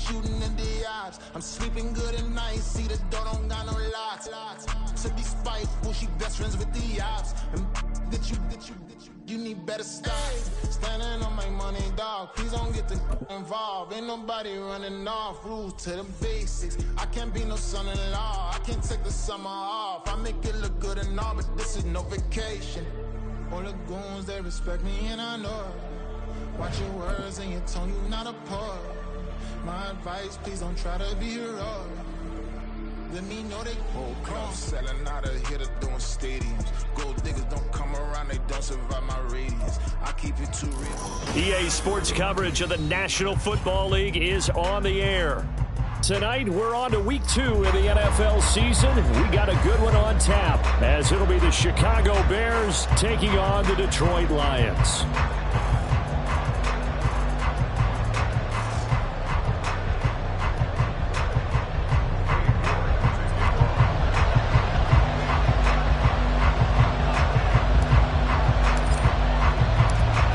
shooting in the eyes. I'm sleeping good at night, see the door don't got no locks. To be spiteful, she best friends with the ops. And you need better stop. Standing on my money, dog. Please don't get the involved. Ain't nobody running off. Rules to the basics. I can't be no son-in-law. I can't take the summer off. I make it look good and all, but this is no vacation. All the goons, they respect me and I know it. Watch your words and your tone, you not a poet. My advice, please don't try to be heroic. Let me know they whole crowd selling out of here to doing stadiums. Gold diggers don't come around, they don't survive my radius. I keep it too real. EA Sports coverage of the National Football League is on the air. Tonight, we're on to week 2 of the NFL season. We got a good one on tap, as it'll be the Chicago Bears taking on the Detroit Lions.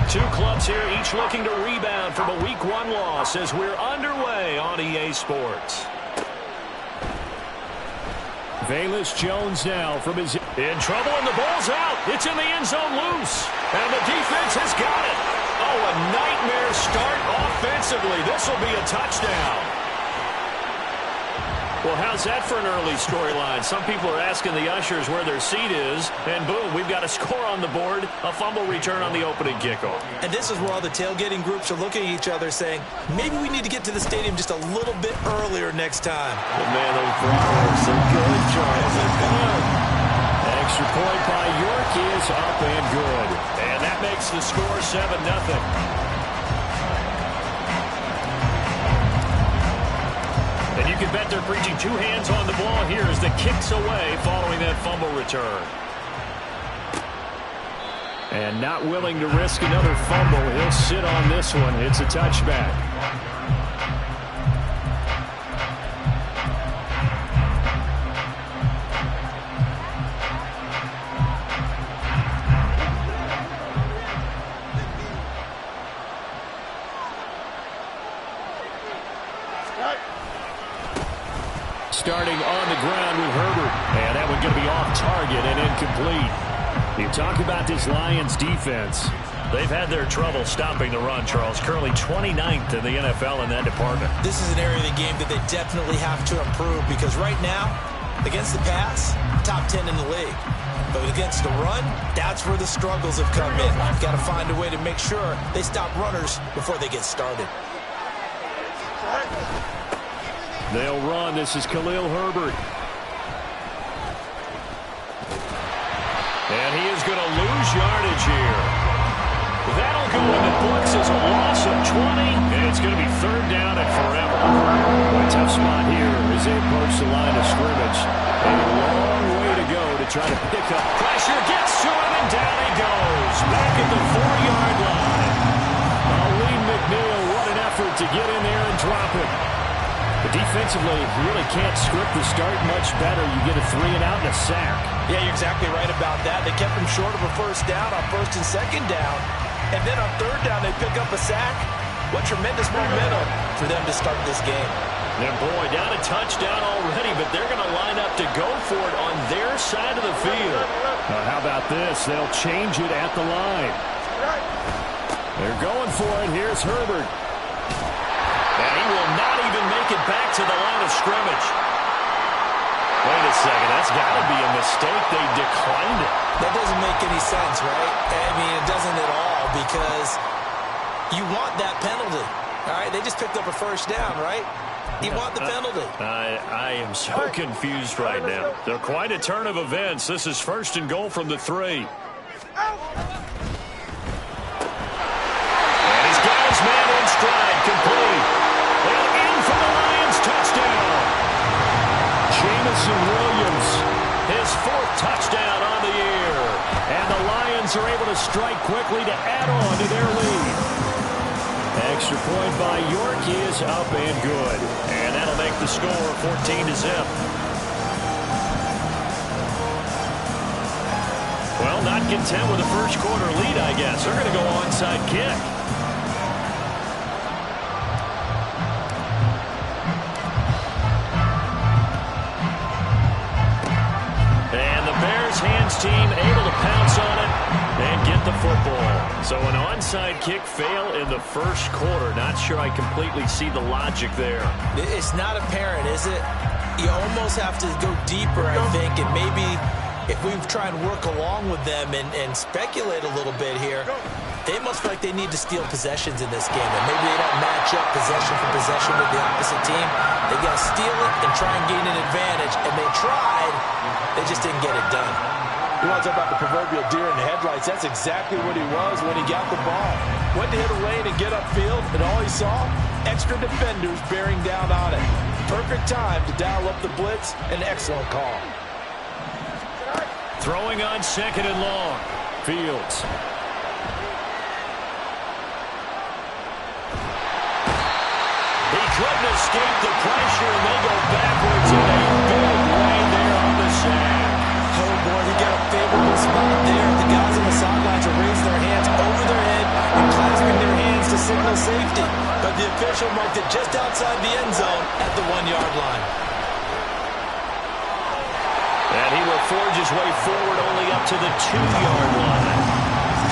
Two clubs here, each looking to rebound from a Week 1 loss as we're underway on EA Sports. Velus Jones now from his... In trouble, and the ball's out. It's in the end zone loose. And the defense has got it. Oh, a nightmare start offensively. This will be a touchdown. Well, how's that for an early storyline? Some people are asking the ushers where their seat is, and boom, we've got a score on the board, a fumble return on the opening kickoff. And this is where all the tailgating groups are looking at each other saying, maybe we need to get to the stadium just a little bit earlier next time. But man, those Broncos are good, Charles. They're good. Extra point by York is up and good. And that makes the score 7-0. And you can bet they're preaching 2 hands on the ball here as the kick's away following that fumble return. And not willing to risk another fumble. He'll sit on this one. It's a touchback. Starting on the ground with Herbert. And that one's going to be off target and incomplete. You talk about this Lions defense. They've had their trouble stopping the run, Charles. Currently 29th in the NFL in that department. This is an area of the game that they definitely have to improve because right now, against the pass, top 10 in the league. But against the run, that's where the struggles have come in. Got to find a way to make sure they stop runners before they get started. They'll run. This is Khalil Herbert. And he is going to lose yardage here. That'll go in the books as a loss of 20, and it's going to be 3rd down and forever. A tough spot here as they approach the line of scrimmage. A long way to go to try to pick up. Pressure gets to him, and down he goes. Back at the 4-yard line. Lee McNeil, what an effort to get in there and drop it. But defensively, you really can't script the start much better. You get a 3 and out and a sack. Yeah, you're exactly right about that. They kept him short of a 1st down on 1st and 2nd down. And then on 3rd down, they pick up a sack. What tremendous momentum for them to start this game. And boy, down a touchdown already, but they're going to line up to go for it on their side of the field. How about this? They'll change it at the line. They're going for it. Here's Herbert. And he will not even make it back to the line of scrimmage. Wait a second, that's got to be a mistake. They declined it. That doesn't make any sense, right? I mean, it doesn't at all because you want that penalty. All right, they just picked up a 1st down, right? You want the penalty. I am so confused right now. They're quite a turn of events. This is 1st and goal from the 3. And he's got his man in stride, complete. And in for the Lions, touchdown. Jamison Williams, his 4th touchdown on the year. And the Lions are able to strike quickly to add on to their lead. Extra point by York is up and good. And that'll make the score 14-0. Well, not content with a 1st quarter lead, I guess. They're going to go onside kick. the football. So an onside kick fail in the first quarter. Not sure I completely see the logic there. It's not apparent, is it? You almost have to go deeper, I think, and maybe if we try and work along with them and speculate a little bit here, they must feel like they need to steal possessions in this game, and maybe they don't match up possession for possession with the opposite team. They got to steal it and try and gain an advantage, and they tried. They just didn't get it done. You want to talk about the proverbial deer in the headlights? That's exactly what he was when he got the ball. Went to hit a lane and get upfield, and all he saw, extra defenders bearing down on it. Perfect time to dial up the blitz. An excellent call. Throwing on second and long. Fields. He couldn't escape the pressure, and they go backwards in a big way there on the sack. Oh, boy, he got a favorable spot there. The guys on the sidelines are raising their hands over their head and clasping their hands to signal safety. But the official marked it just outside the end zone at the 1-yard line. And he will forge his way forward only up to the 2-yard line.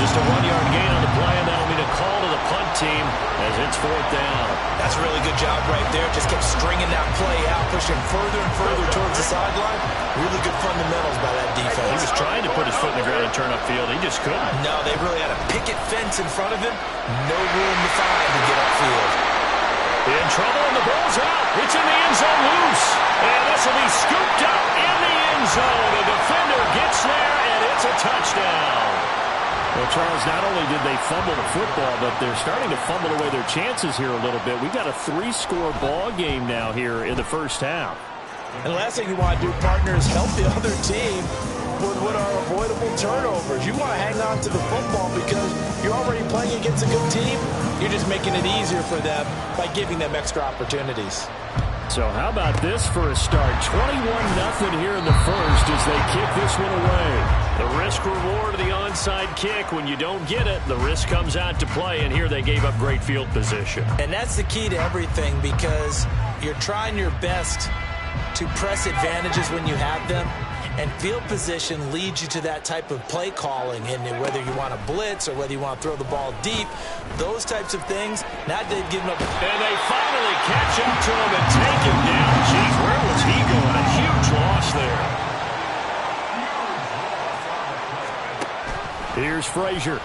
Just a 1-yard gain on the play, and that'll mean a call to the punt team as it's 4th down. That's a really good job right there. Just kept stringing that play out, pushing further and further towards the sideline. Really good fundamentals by that defense. He was trying to put his foot in the ground and turn upfield. He just couldn't. No, they really had a picket fence in front of him. No room to find to get upfield. In trouble, and the ball's out. It's in the end zone loose. And this will be scooped up in the end zone. The defender gets there, and it's a touchdown. Well, Charles, not only did they fumble the football, but they're starting to fumble away their chances here a little bit. We've got a 3-score ball game now here in the first half. And the last thing you want to do, partner, is help the other team with what are avoidable turnovers. You want to hang on to the football because you're already playing against a good team. You're just making it easier for them by giving them extra opportunities. So how about this for a start? 21-0 here in the first as they kick this one away. The risk-reward of the onside kick. When you don't get it, the risk comes out to play, and here they gave up great field position. And that's the key to everything because you're trying your best to press advantages when you have them, and field position leads you to that type of play calling, and whether you want to blitz or whether you want to throw the ball deep, those types of things, now they've given up. And they finally catch up to him and take him down. Jeez, where was he going? A huge loss there. Here's Frazier.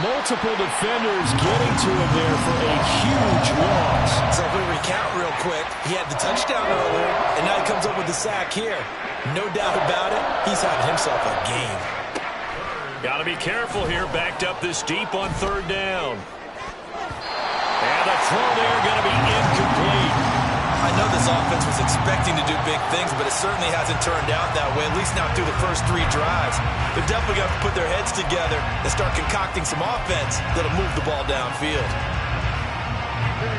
Multiple defenders getting to him there for a huge loss. So if we recount real quick, he had the touchdown earlier, and now he comes up with the sack here. No doubt about it, he's having himself a game. Got to be careful here, backed up this deep on 3rd down. And the throw there going to be incomplete. I know this offense was expecting to do big things, but it certainly hasn't turned out that way, at least not through the first 3 drives. They're definitely going to put their heads together and start concocting some offense that'll move the ball downfield.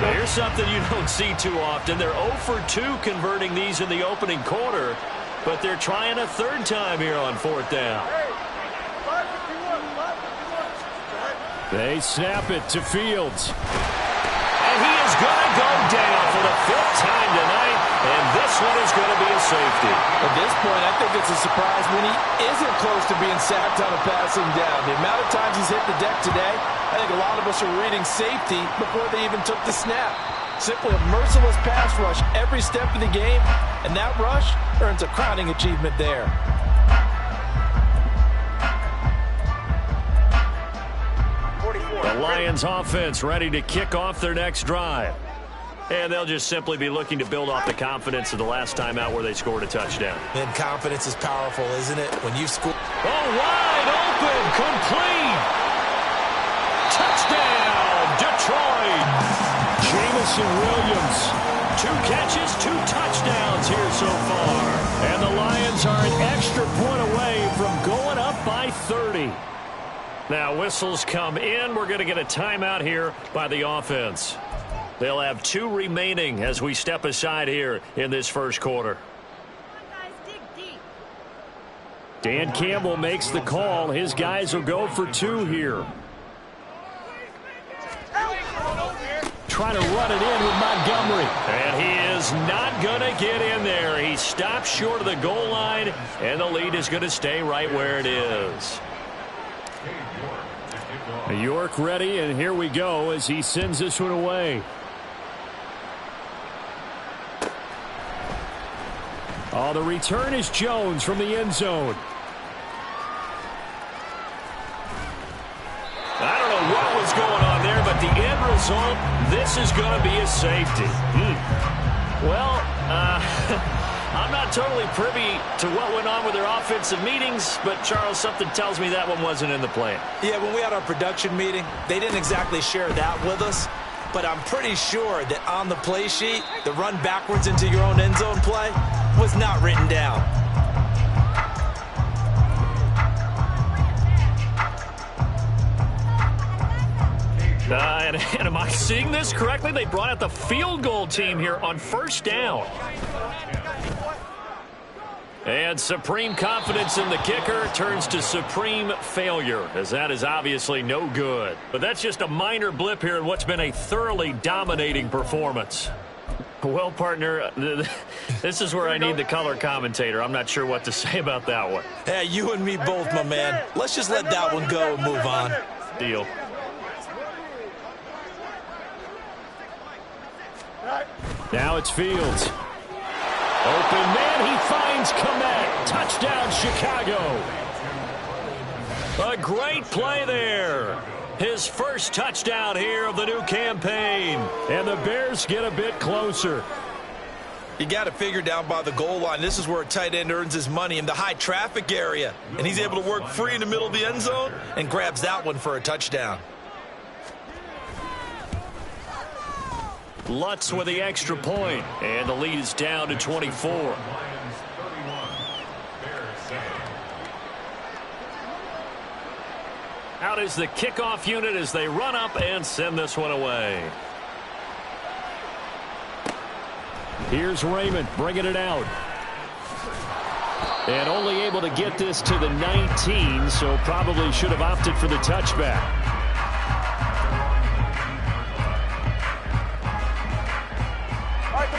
Now here's something you don't see too often. They're 0 for 2 converting these in the opening quarter, but they're trying a 3rd time here on 4th down. They snap it to Fields. And he is going to go down for the 5th time tonight, and this one is going to be a safety. At this point, I think it's a surprise when he isn't close to being sacked on a passing down. The amount of times he's hit the deck today, I think a lot of us are reading safety before they even took the snap. Simply a merciless pass rush every step of the game, and that rush earns a crowning achievement there. The Lions offense ready to kick off their next drive. And they'll just simply be looking to build off the confidence of the last time out where they scored a touchdown. And confidence is powerful, isn't it? When you score. Oh, wide open, complete. Touchdown, Detroit. Jamison Williams. 2 catches, 2 touchdowns here so far. And the Lions are an extra point away from going up by 30. Now whistles come in. We're going to get a timeout here by the offense. They'll have 2 remaining as we step aside here in this first quarter. Dan Campbell makes the call. His guys will go for 2 here. trying to run it in with Montgomery. And he is not going to get in there. He stops short of the goal line, and the lead is going to stay right where it is. York ready, and here we go as he sends this one away. Oh, the return is Jones from the end zone. I don't know what was going on there, but the end result, this is going to be a safety. Well, I'm not totally privy to what went on with their offensive meetings, but, Charles, something tells me that one wasn't in the plan. Yeah, when we had our production meeting, they didn't exactly share that with us, but I'm pretty sure that on the play sheet, the run backwards into your own end zone play was not written down. And am I seeing this correctly? They brought out the field goal team here on first down. And supreme confidence in the kicker turns to supreme failure, as that is obviously no good. But that's just a minor blip here in what's been a thoroughly dominating performance. Well, partner, this is where I need the color commentator. I'm not sure what to say about that one. Hey, you and me both, my man. Let's just let that one go and move on. Deal. Now it's Fields. Open man, he finds Kmet. Touchdown, Chicago. A great play there. His first touchdown here of the new campaign. And the Bears get a bit closer. You got to figure down by the goal line. This is where a tight end earns his money, in the high traffic area. And he's able to work free in the middle of the end zone and grabs that one for a touchdown. Lutz with the extra point, and the lead is down to 24. Out is the kickoff unit as they run up and send this one away. Here's Raymond bringing it out. And only able to get this to the 19, so probably should have opted for the touchback.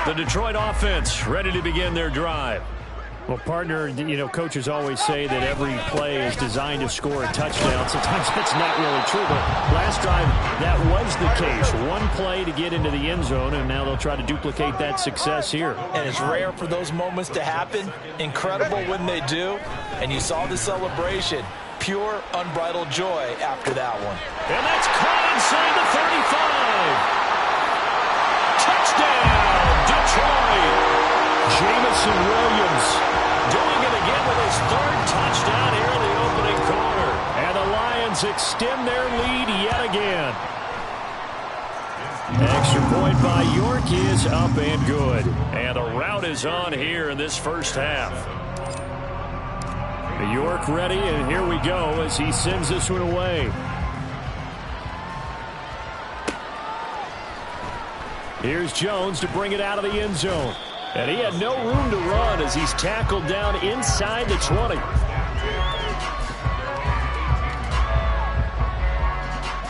The Detroit offense ready to begin their drive. Well, partner, you know, coaches always say that every play is designed to score a touchdown. Sometimes that's not really true, but last drive, that was the case. One play to get into the end zone, and now they'll try to duplicate that success here. And it's rare for those moments to happen. Incredible when they do. And you saw the celebration. Pure, unbridled joy after that one. And that's caught inside the 35. Touchdown, Detroit. Jamison Williams doing it again with his third touchdown here in the opening quarter. And the Lions extend their lead yet again. Extra point by York is up and good. And the rout is on here in this first half. York ready, and here we go as he sends this one away. Here's Jones to bring it out of the end zone. And he had no room to run as he's tackled down inside the 20.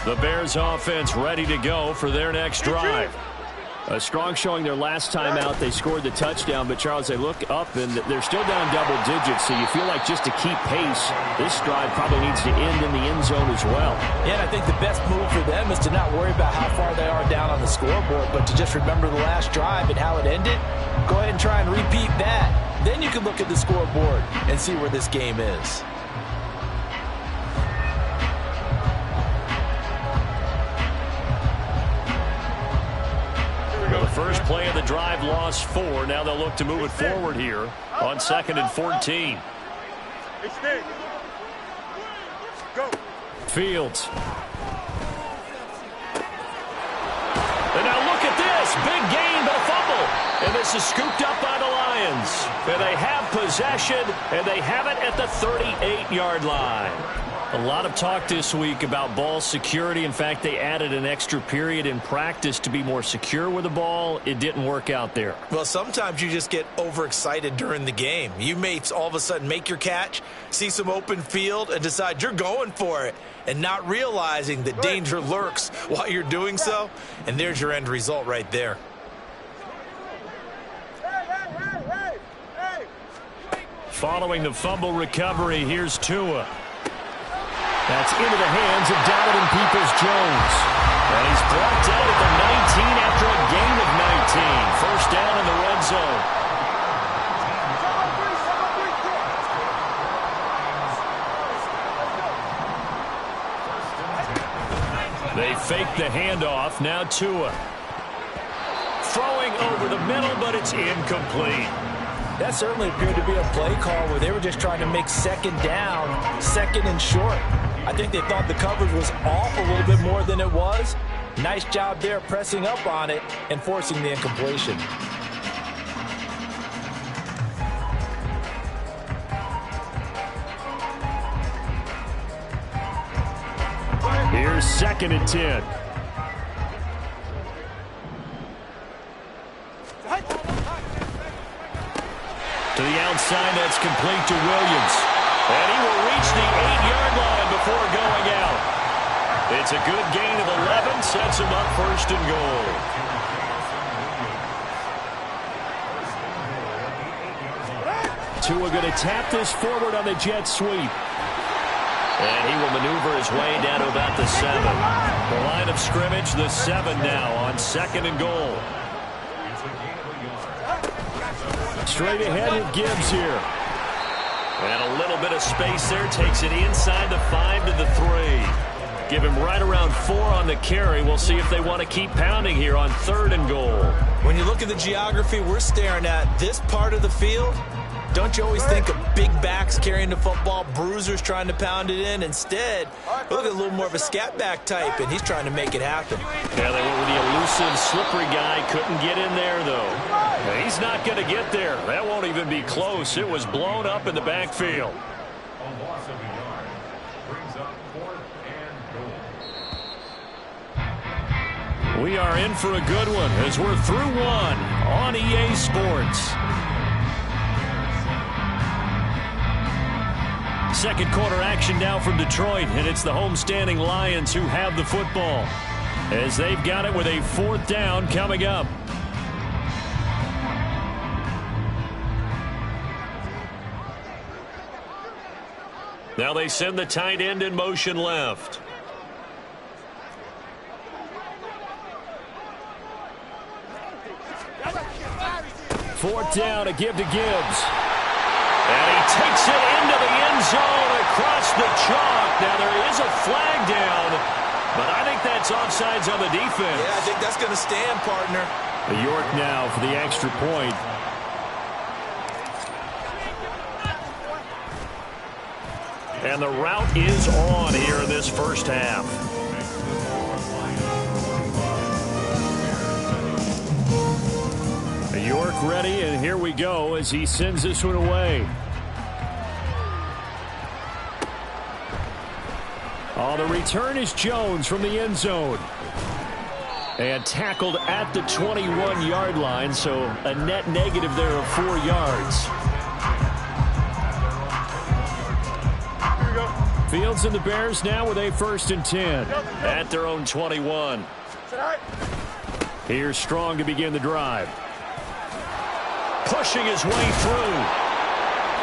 The Bears offense ready to go for their next drive. A strong showing their last time out. They scored the touchdown, but, Charles, they look up, and they're still down double digits, so you feel like just to keep pace, this drive probably needs to end in the end zone as well. Yeah, and I think the best move for them is to not worry about how far they are down on the scoreboard, but to just remember the last drive and how it ended. Go ahead and try and repeat that. Then you can look at the scoreboard and see where this game is. The first play of the drive lost 4. Now they'll look to move it forward here on 2nd and 14. Fields. And now look at this. Big gain, but a fumble. And this is scooped up by the Lions. And they have possession, and they have it at the 38-yard line. A lot of talk this week about ball security. In fact, they added an extra period in practice to be more secure with the ball. It didn't work out there. Well, sometimes you just get overexcited during the game. You may all of a sudden make your catch, see some open field, and decide you're going for it, and not realizing that danger lurks while you're doing so. And there's your end result right there. Following the fumble recovery, here's Tua. That's into the hands of Donovan Peoples-Jones. And he's brought down at the 19 after a gain of 19. First down in the red zone. They fake the handoff. Now Tua. Throwing over the middle, but it's incomplete. That certainly appeared to be a play call where they were just trying to make second down, second and short. I think they thought the coverage was off a little bit more than it was. Nice job there pressing up on it and forcing the incompletion. Here's 2nd and 10. To the outside, that's complete to Williams. And he will reach the 8-yard line before going out. It's a good gain of 11, sets him up 1st and goal. Tua going to tap this forward on the jet sweep. And he will maneuver his way down to about the 7. The line of scrimmage, the 7 now on 2nd and goal. Straight ahead with Gibbs here. And a little bit of space there. Takes it inside the 5 to the 3. Give him right around 4 on the carry. We'll see if they want to keep pounding here on 3rd and goal. When you look at the geography we're staring at, this part of the field, don't you always think of big backs carrying the football, bruisers trying to pound it in? Instead, look at a little more of a scat back type, and he's trying to make it happen. Yeah, they went with the elusive, slippery guy. Couldn't get in there, though. He's not going to get there. That won't even be close. It was blown up in the backfield. We are in for a good one as we're through one on EA Sports. Second quarter action now from Detroit, and it's the homestanding Lions who have the football as they've got it with a 4th down coming up. Now they send the tight end in motion left. Fourth down, a give to Gibbs. And he takes it into the end zone across the chalk. Now there is a flag down, but I think that's offsides on the defense. Yeah, I think that's going to stand, partner. York now for the extra point. And the route is on here in this first half. York ready, and here we go as he sends this one away. Oh, the return is Jones from the end zone. And tackled at the 21-yard line, so a net negative there of 4 yards. Fields and the Bears now with a 1st and 10 at their own 21. Here's Strong to begin the drive. Pushing his way through.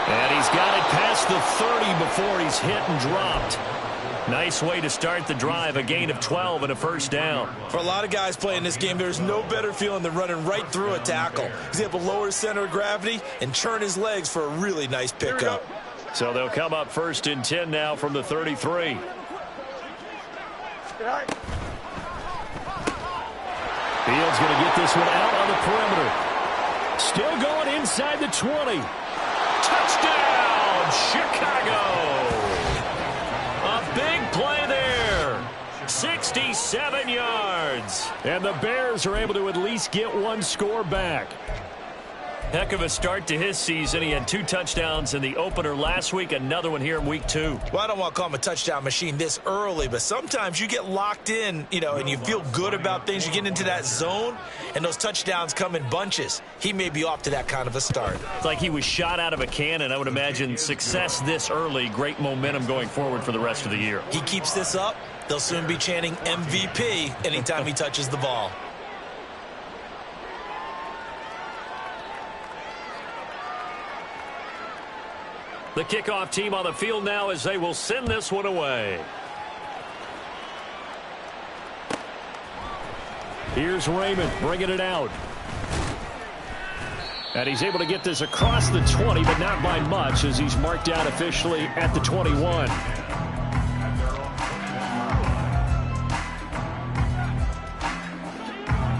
And he's got it past the 30 before he's hit and dropped. Nice way to start the drive, a gain of 12 and a 1st down. For a lot of guys playing this game, there's no better feeling than running right through a tackle. He's able to lower his center of gravity and turn his legs for a really nice pickup. So they'll come up 1st and 10 now from the 33. Fields going to get this one out on the perimeter. Still going inside the 20. Touchdown, Chicago. A big play there. 67 yards. And the Bears are able to at least get one score back. Heck of a start to his season. He had 2 touchdowns in the opener last week, another one here in week 2. Well, I don't want to call him a touchdown machine this early, but sometimes you get locked in, and you feel good about things. You get into that zone, and those touchdowns come in bunches. He may be off to that kind of a start. It's like he was shot out of a cannon. I would imagine success this early, great momentum going forward for the rest of the year. He keeps this up, they'll soon be chanting MVP anytime he touches the ball. The kickoff team on the field now as they will send this one away. Here's Raymond bringing it out. And he's able to get this across the 20, but not by much as he's marked out officially at the 21.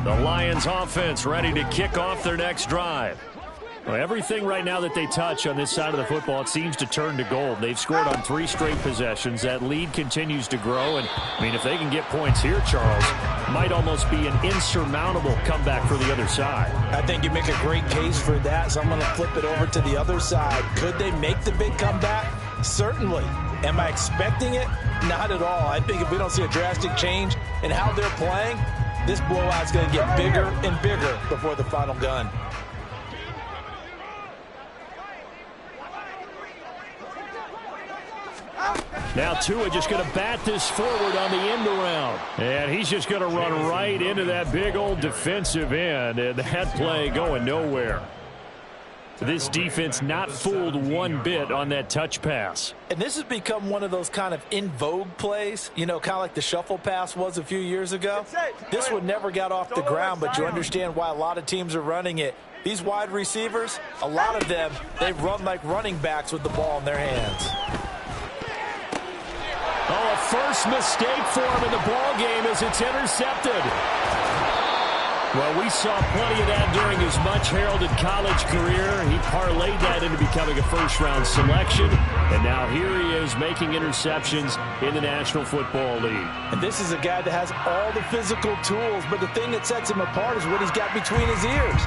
The Lions offense ready to kick off their next drive. Well, everything right now that they touch on this side of the football, it seems to turn to gold. They've scored on 3 straight possessions. That lead continues to grow. And, if they can get points here, Charles, might almost be an insurmountable comeback for the other side. I think you make a great case for that, so I'm going to flip it over to the other side. Could they make the big comeback? Certainly. Am I expecting it? Not at all. I think if we don't see a drastic change in how they're playing, this blowout's going to get bigger and bigger before the final gun. Now Tua just going to bat this forward on the end around. And he's just going to run right into that big old defensive end. And that play going nowhere. This defense not fooled one bit on that touch pass. And this has become one of those kind of in vogue plays, kind of like the shuffle pass was a few years ago. This one never got off the ground, but you understand why a lot of teams are running it. These wide receivers, a lot of them, they run like running backs with the ball in their hands. Oh, a first mistake for him in the ball game as it's intercepted. Well, we saw plenty of that during his much-heralded college career. He parlayed that into becoming a first-round selection. And now here he is making interceptions in the National Football League. And this is a guy that has all the physical tools, but the thing that sets him apart is what he's got between his ears.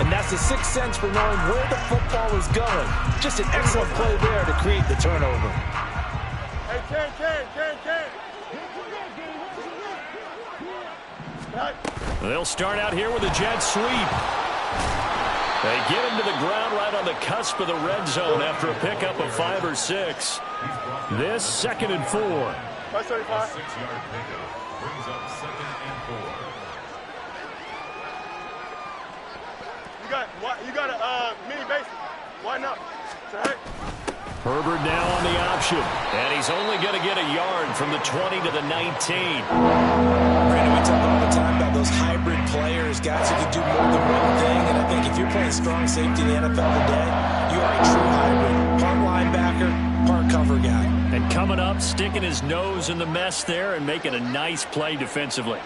And that's the sixth sense for knowing where the football is going. Just an excellent play there to create the turnover. They'll start out here with a jet sweep. They get him to the ground right on the cusp of the red zone after a pickup of 5 or 6. This 2nd and 4. 6-yard pickup brings up 2nd and 4. You got a mini base. Why not? Herbert now on the option. And he's only going to get a yard from the 20 to the 19. Brandon, we talk all the time about those hybrid players, guys who can do more than one thing. And I think if you're playing strong safety in the NFL today, you are a true hybrid. Part linebacker, part cover guy. And coming up, sticking his nose in the mess there and making a nice play defensively.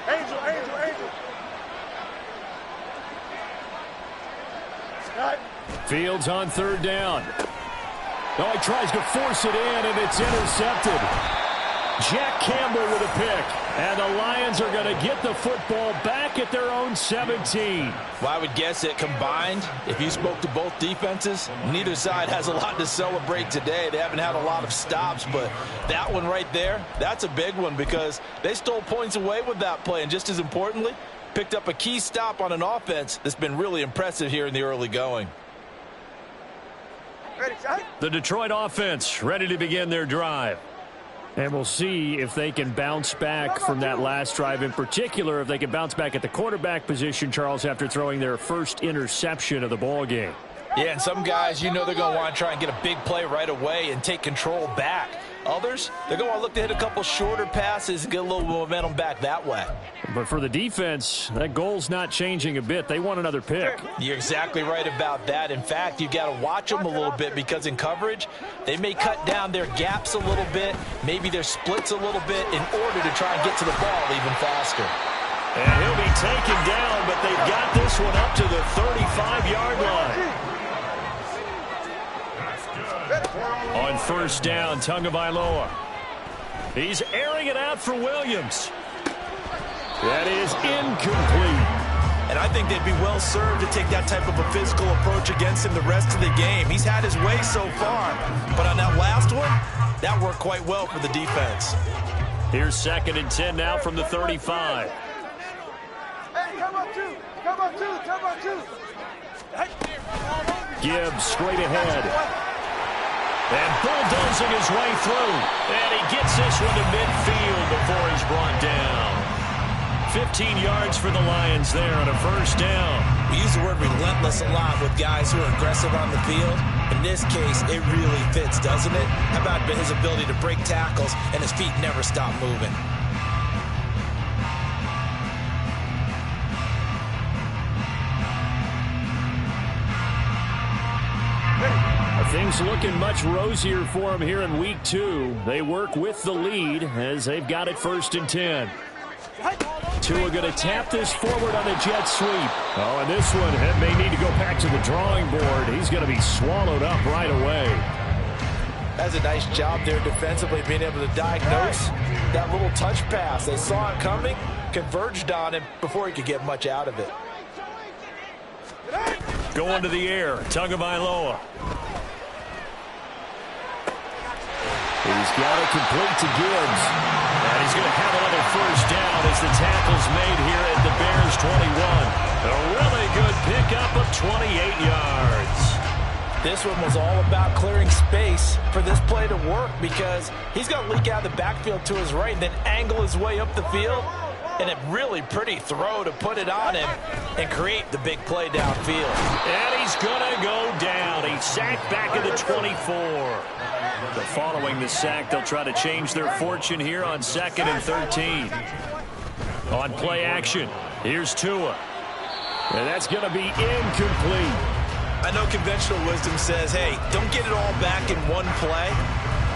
Angel. Fields on 3rd down. Oh, he tries to force it in, and it's intercepted. Jack Campbell with a pick. And the Lions are going to get the football back at their own 17. Well, I would guess that combined, if you spoke to both defenses, neither side has a lot to celebrate today. They haven't had a lot of stops, but that one right there, that's a big one because they stole points away with that play. And just as importantly, picked up a key stop on an offense that's been really impressive here in the early going. The Detroit offense ready to begin their drive. And we'll see if they can bounce back from that last drive, in particular, if they can bounce back at the quarterback position, Charles, after throwing their first interception of the ball game. Yeah, and some guys, they're going to want to try and get a big play right away and take control back. Others, they're going to want to look to hit a couple shorter passes and get a little momentum back that way. But for the defense, that goal's not changing a bit. They want another pick. You're exactly right about that. In fact, you've got to watch them a little bit because in coverage, they may cut down their gaps a little bit, maybe their splits a little bit in order to try and get to the ball even faster. And he'll be taken down, but they've got this one up to the 35-yard line. On 1st down, Tagovailoa. He's airing it out for Williams. That is incomplete. And I think they'd be well served to take that type of a physical approach against him the rest of the game. He's had his way so far, but on that last one, that worked quite well for the defense. Here's 2nd and 10 now from the 35. Hey, come on, two. Come on, two. Come on, two. Gibbs straight ahead. And bulldozing his way through. And he gets this one to midfield before he's brought down. 15 yards for the Lions there on a first down. We use the word relentless a lot with guys who are aggressive on the field. In this case, it really fits, doesn't it? How about his ability to break tackles and his feet never stop moving? Things looking much rosier for him here in week 2. They work with the lead as they've got it 1st and 10. Tua going to tap this forward on a jet sweep. Oh, and this one may need to go back to the drawing board. He's going to be swallowed up right away. That's a nice job there defensively, being able to diagnose that little touch pass. They saw it coming, converged on him before he could get much out of it. Going to the air, Tagovailoa. He's got it complete to Gibbs. And he's going to have another first down as the tackle's made here at the Bears 21. A really good pickup of 28 yards. This one was all about clearing space for this play to work because he's going to leak out of the backfield to his right and then angle his way up the field. And a really pretty throw to put it on him and create the big play downfield. And he's going to go down. He's sacked back at the 24. But following the sack, they'll try to change their fortune here on 2nd and 13. On play action, here's Tua. And that's going to be incomplete. I know conventional wisdom says, hey, don't get it all back in one play.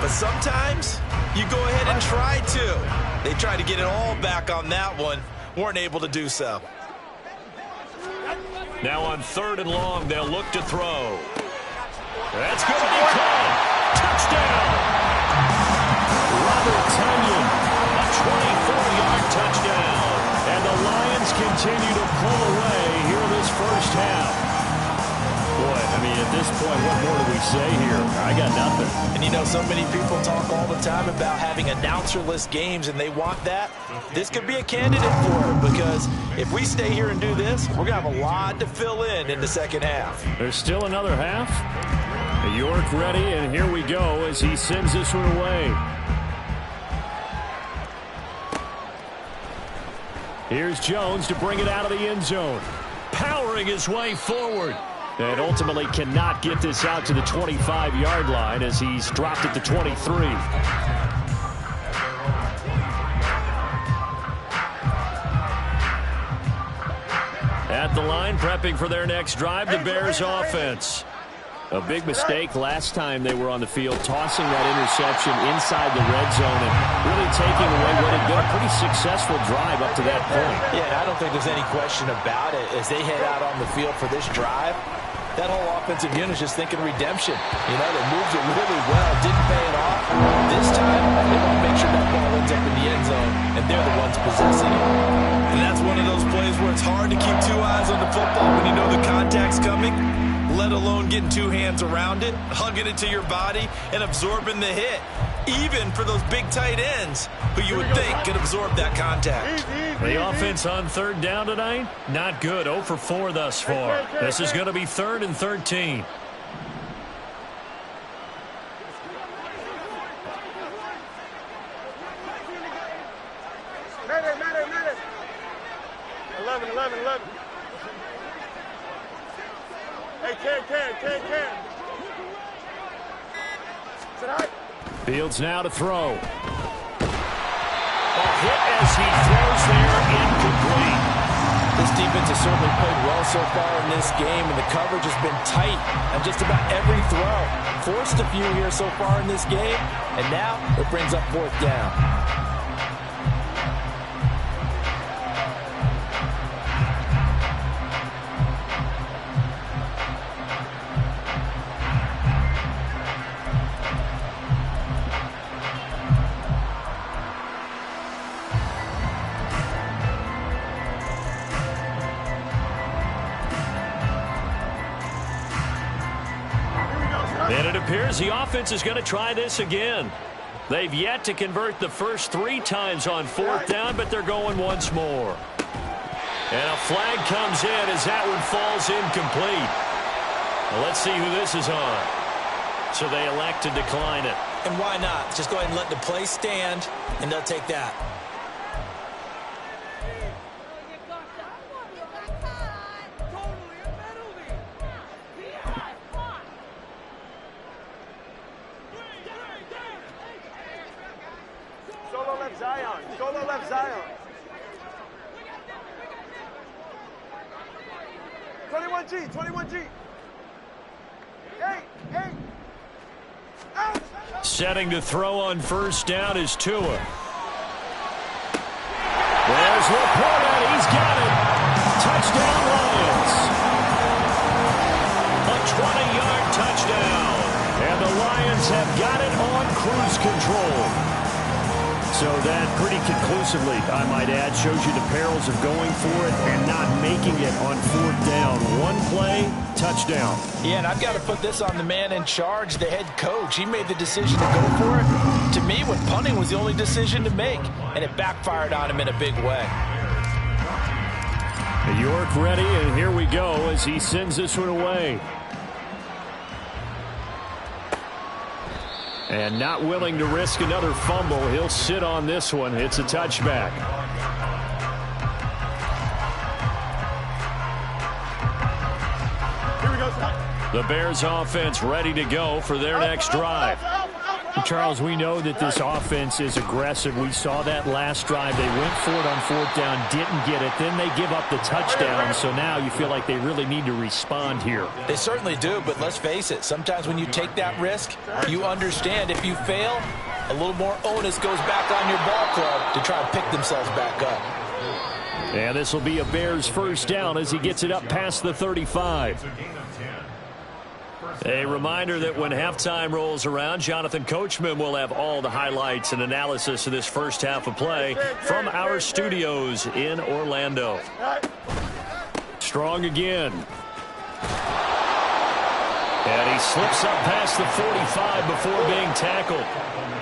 But sometimes you go ahead and try to. They tried to get it all back on that one. Weren't able to do so. Now on 3rd and long, they'll look to throw. That's going to be caught. Touchdown! Robert Tonyan, a 24-yard touchdown. And the Lions continue to pull away here in this first half. Boy, I mean, at this point, what more do we say here? I got nothing. And you know, so many people talk all the time about having announcer-less games, and they want that. This could be a candidate for it, because if we stay here and do this, we're going to have a lot to fill in the second half. There's still another half. York ready, and here we go as he sends this one away. Here's Jones to bring it out of the end zone. Powering his way forward. And ultimately cannot get this out to the 25-yard line as he's dropped at the 23. At the line, prepping for their next drive, the Bears offense. A big mistake last time they were on the field, tossing that interception inside the red zone and really taking away what had been a pretty successful drive up to that point. Yeah, I don't think there's any question about it. As they head out on the field for this drive, that whole offensive unit is just thinking redemption. You know, they moved it really well, didn't pay it off. This time, they want to make sure that ball ends up in the end zone, and they're the ones possessing it. And that's one of those plays where it's hard to keep two eyes on the football when you know the contact's coming, let alone getting two hands around it, hugging it to your body, and absorbing the hit. Even for those big tight ends who you would think could absorb that contact. The offense on 3rd down tonight, not good. 0 for 4 thus far. This is going to be 3rd and 13. Madden. 11. Hey, Ken. Tonight. Fields now to throw. A hit as he throws there, incomplete. This defense has certainly played well so far in this game, and the coverage has been tight on just about every throw. Forced a few here so far in this game, and now it brings up 4th down. appears the offense is going to try this again. They've yet to convert the first 3 times on 4th down, but they're going once more. And a flag comes in as that one falls incomplete. Well, let's see who this is on. So they elect to decline it. And why not? Just go ahead and let the play stand, and they'll take that. Solo left Zion. Solo left Zion. 21G. 21G. Hey. Out. Setting to throw on 1st down is Tua. There's Laporta. He's got it. Touchdown, Lions. A 20-yard touchdown. And the Lions have got it on cruise control. So that pretty conclusively, I might add, shows you the perils of going for it and not making it on 4th down. One play, touchdown. Yeah, and I've got to put this on the man in charge, the head coach. He made the decision to go for it. To me, when punting was the only decision to make, and it backfired on him in a big way. York ready, and here we go as he sends this one away. And not willing to risk another fumble. He'll sit on this one. It's a touchback. Here we go. The Bears offense ready to go for their next drive. Charles, we know that this offense is aggressive. We saw that last drive. They went for it on 4th down, didn't get it. Then they give up the touchdown. So now you feel like they really need to respond here. They certainly do, but let's face it. Sometimes when you take that risk, you understand if you fail, a little more onus goes back on your ball club to try and pick themselves back up. And this will be a Bears 1st down as he gets it up past the 35. A reminder that when halftime rolls around, Jonathan Coachman will have all the highlights and analysis of this first half of play from our studios in Orlando. Strong again. And he slips up past the 45 before being tackled.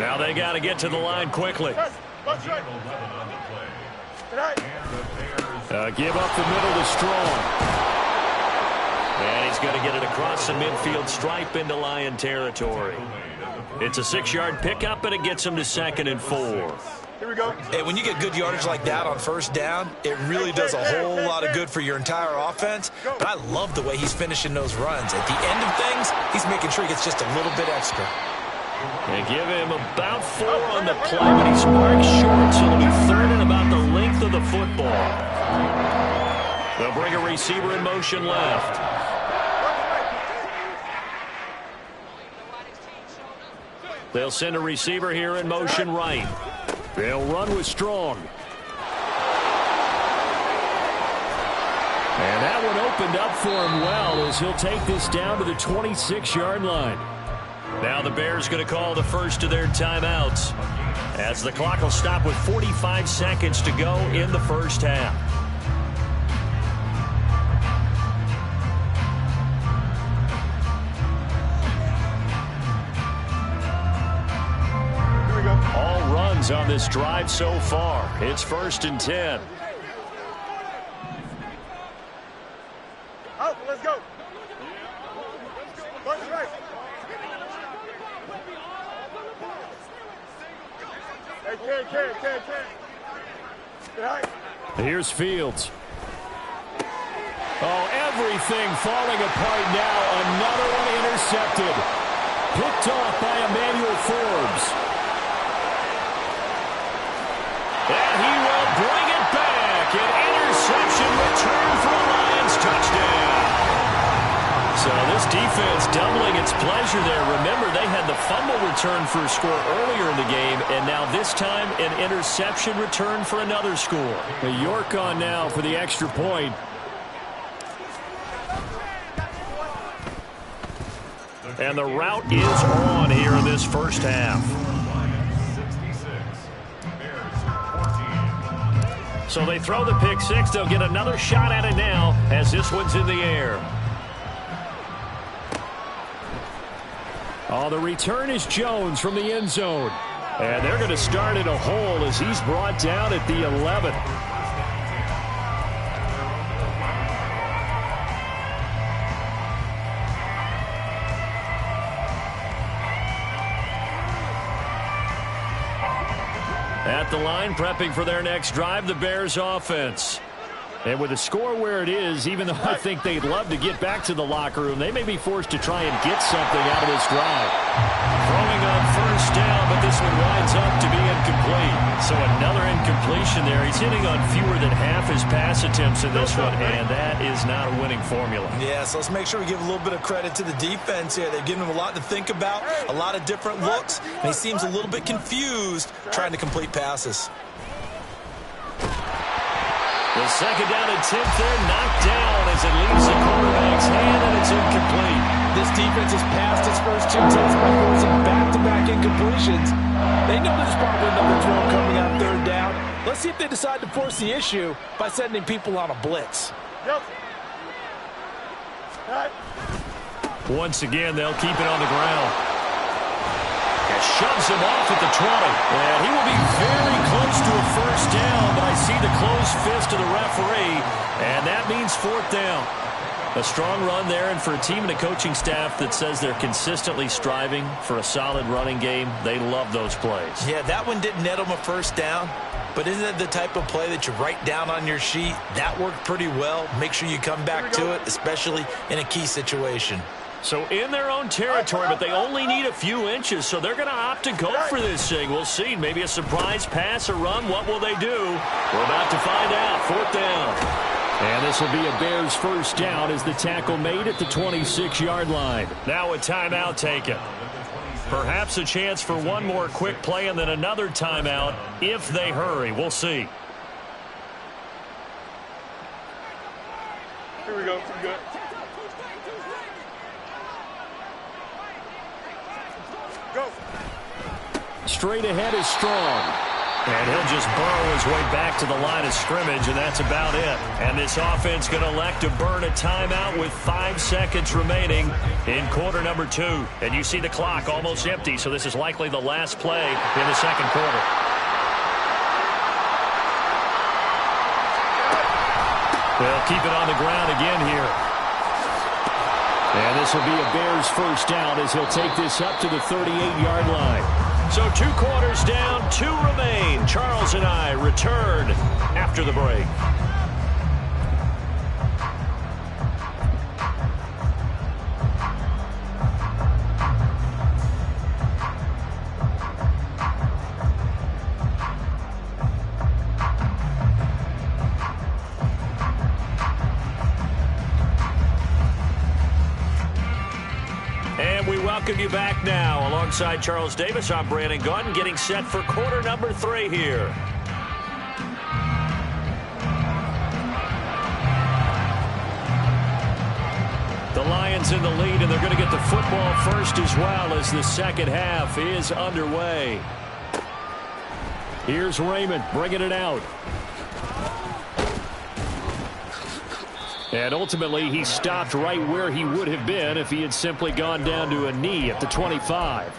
Now they got to get to the line quickly. Give up the middle to Strong. And he's going to get it across the midfield stripe into Lion territory. It's a 6-yard pickup, and it gets him to 2nd and 4. Here we go. Hey, when you get good yardage like that on 1st down, it really does a whole lot of good for your entire offense. But I love the way he's finishing those runs. At the end of things, he's making sure he gets just a little bit extra. They give him about 4 on the play, but he's marked short, so it'll be 3rd and about the length of the football. They'll bring a receiver in motion left. They'll send a receiver here in motion right. They'll run with Strong. And that one opened up for him well as he'll take this down to the 26-yard line. Now the Bears going to call the first of their timeouts as the clock will stop with 45 seconds to go in the first half. On this drive so far. It's 1st and 10. Out, let's go. Right. Hey, can. Here's Fields. Oh, everything falling apart now. Another one intercepted. Picked off by Emmanuel Forbes. And he will bring it back. An interception return for a Lions touchdown. So this defense doubling its pleasure there. Remember, they had the fumble return for a score earlier in the game, and now this time an interception return for another score. York on now for the extra point. And the route is on here in this first half. So they throw the pick six. They'll get another shot at it now as this one's in the air. Oh, the return is Jones from the end zone. And they're going to start in a hole as he's brought down at the 11. At the line, prepping for their next drive, the Bears offense. And with the score where it is, even though I think they'd love to get back to the locker room, they may be forced to try and get something out of this drive. Throwing on first down, but this one winds up to be incomplete. So another incompletion there. He's hitting on fewer than half his pass attempts in this one, and that is not a winning formula. Yeah, so let's make sure we give a little bit of credit to the defense here. They've given him a lot to think about, a lot of different looks, and he seems a little bit confused trying to complete passes. The second down and 10th there, knocked down as it leaves the quarterback's hand, and it's incomplete. This defense has passed its first two tests by forcing back-to-back incompletions. They know there's probably another throw coming on third down. Let's see if they decide to force the issue by sending people on a blitz. Once again, they'll keep it on the ground. Shoves him off at the 20. And he will be very close to a first down, but I see the closed fist of the referee, and that means fourth down. A strong run there, and for a team and a coaching staff that says they're consistently striving for a solid running game, they love those plays. Yeah, that one didn't net them a first down, but isn't it the type of play that you write down on your sheet? That worked pretty well. Make sure you come back to it, especially in a key situation. So in their own territory, but they only need a few inches, so they're going to opt to go for this thing. We'll see. Maybe a surprise pass, a run. What will they do? We're about to find out. Fourth down. And this will be a Bears first down as the tackle made at the 26-yard line. Now a timeout taken. Perhaps a chance for one more quick play and then another timeout if they hurry. We'll see. Here we go. We're good. Go. Straight ahead is Strong. And he'll just burrow his way back to the line of scrimmage, and that's about it. And this offense going to elect to burn a timeout with 5 seconds remaining in quarter number 2. And you see the clock almost empty, so this is likely the last play in the second quarter. They'll keep it on the ground again here. And this will be a Bears first down as he'll take this up to the 38-yard line. So 2 quarters down, 2 remain. Charles and I return after the break. Welcome you back now. Alongside Charles Davis, I'm Brandon Gunn, getting set for quarter number 3 here. The Lions in the lead, and they're going to get the football first as well as the second half is underway. Here's Raymond bringing it out. And ultimately, he stopped right where he would have been if he had simply gone down to a knee at the 25.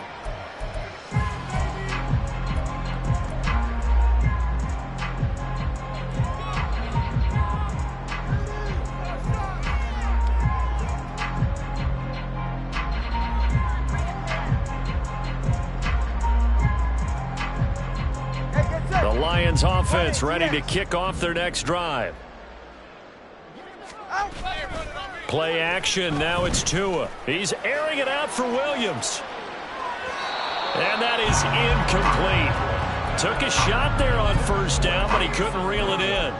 The Lions offense ready to kick off their next drive. Play action. Now it's Tua. He's airing it out for Williams. And that is incomplete. Took a shot there on first down, but he couldn't reel it in.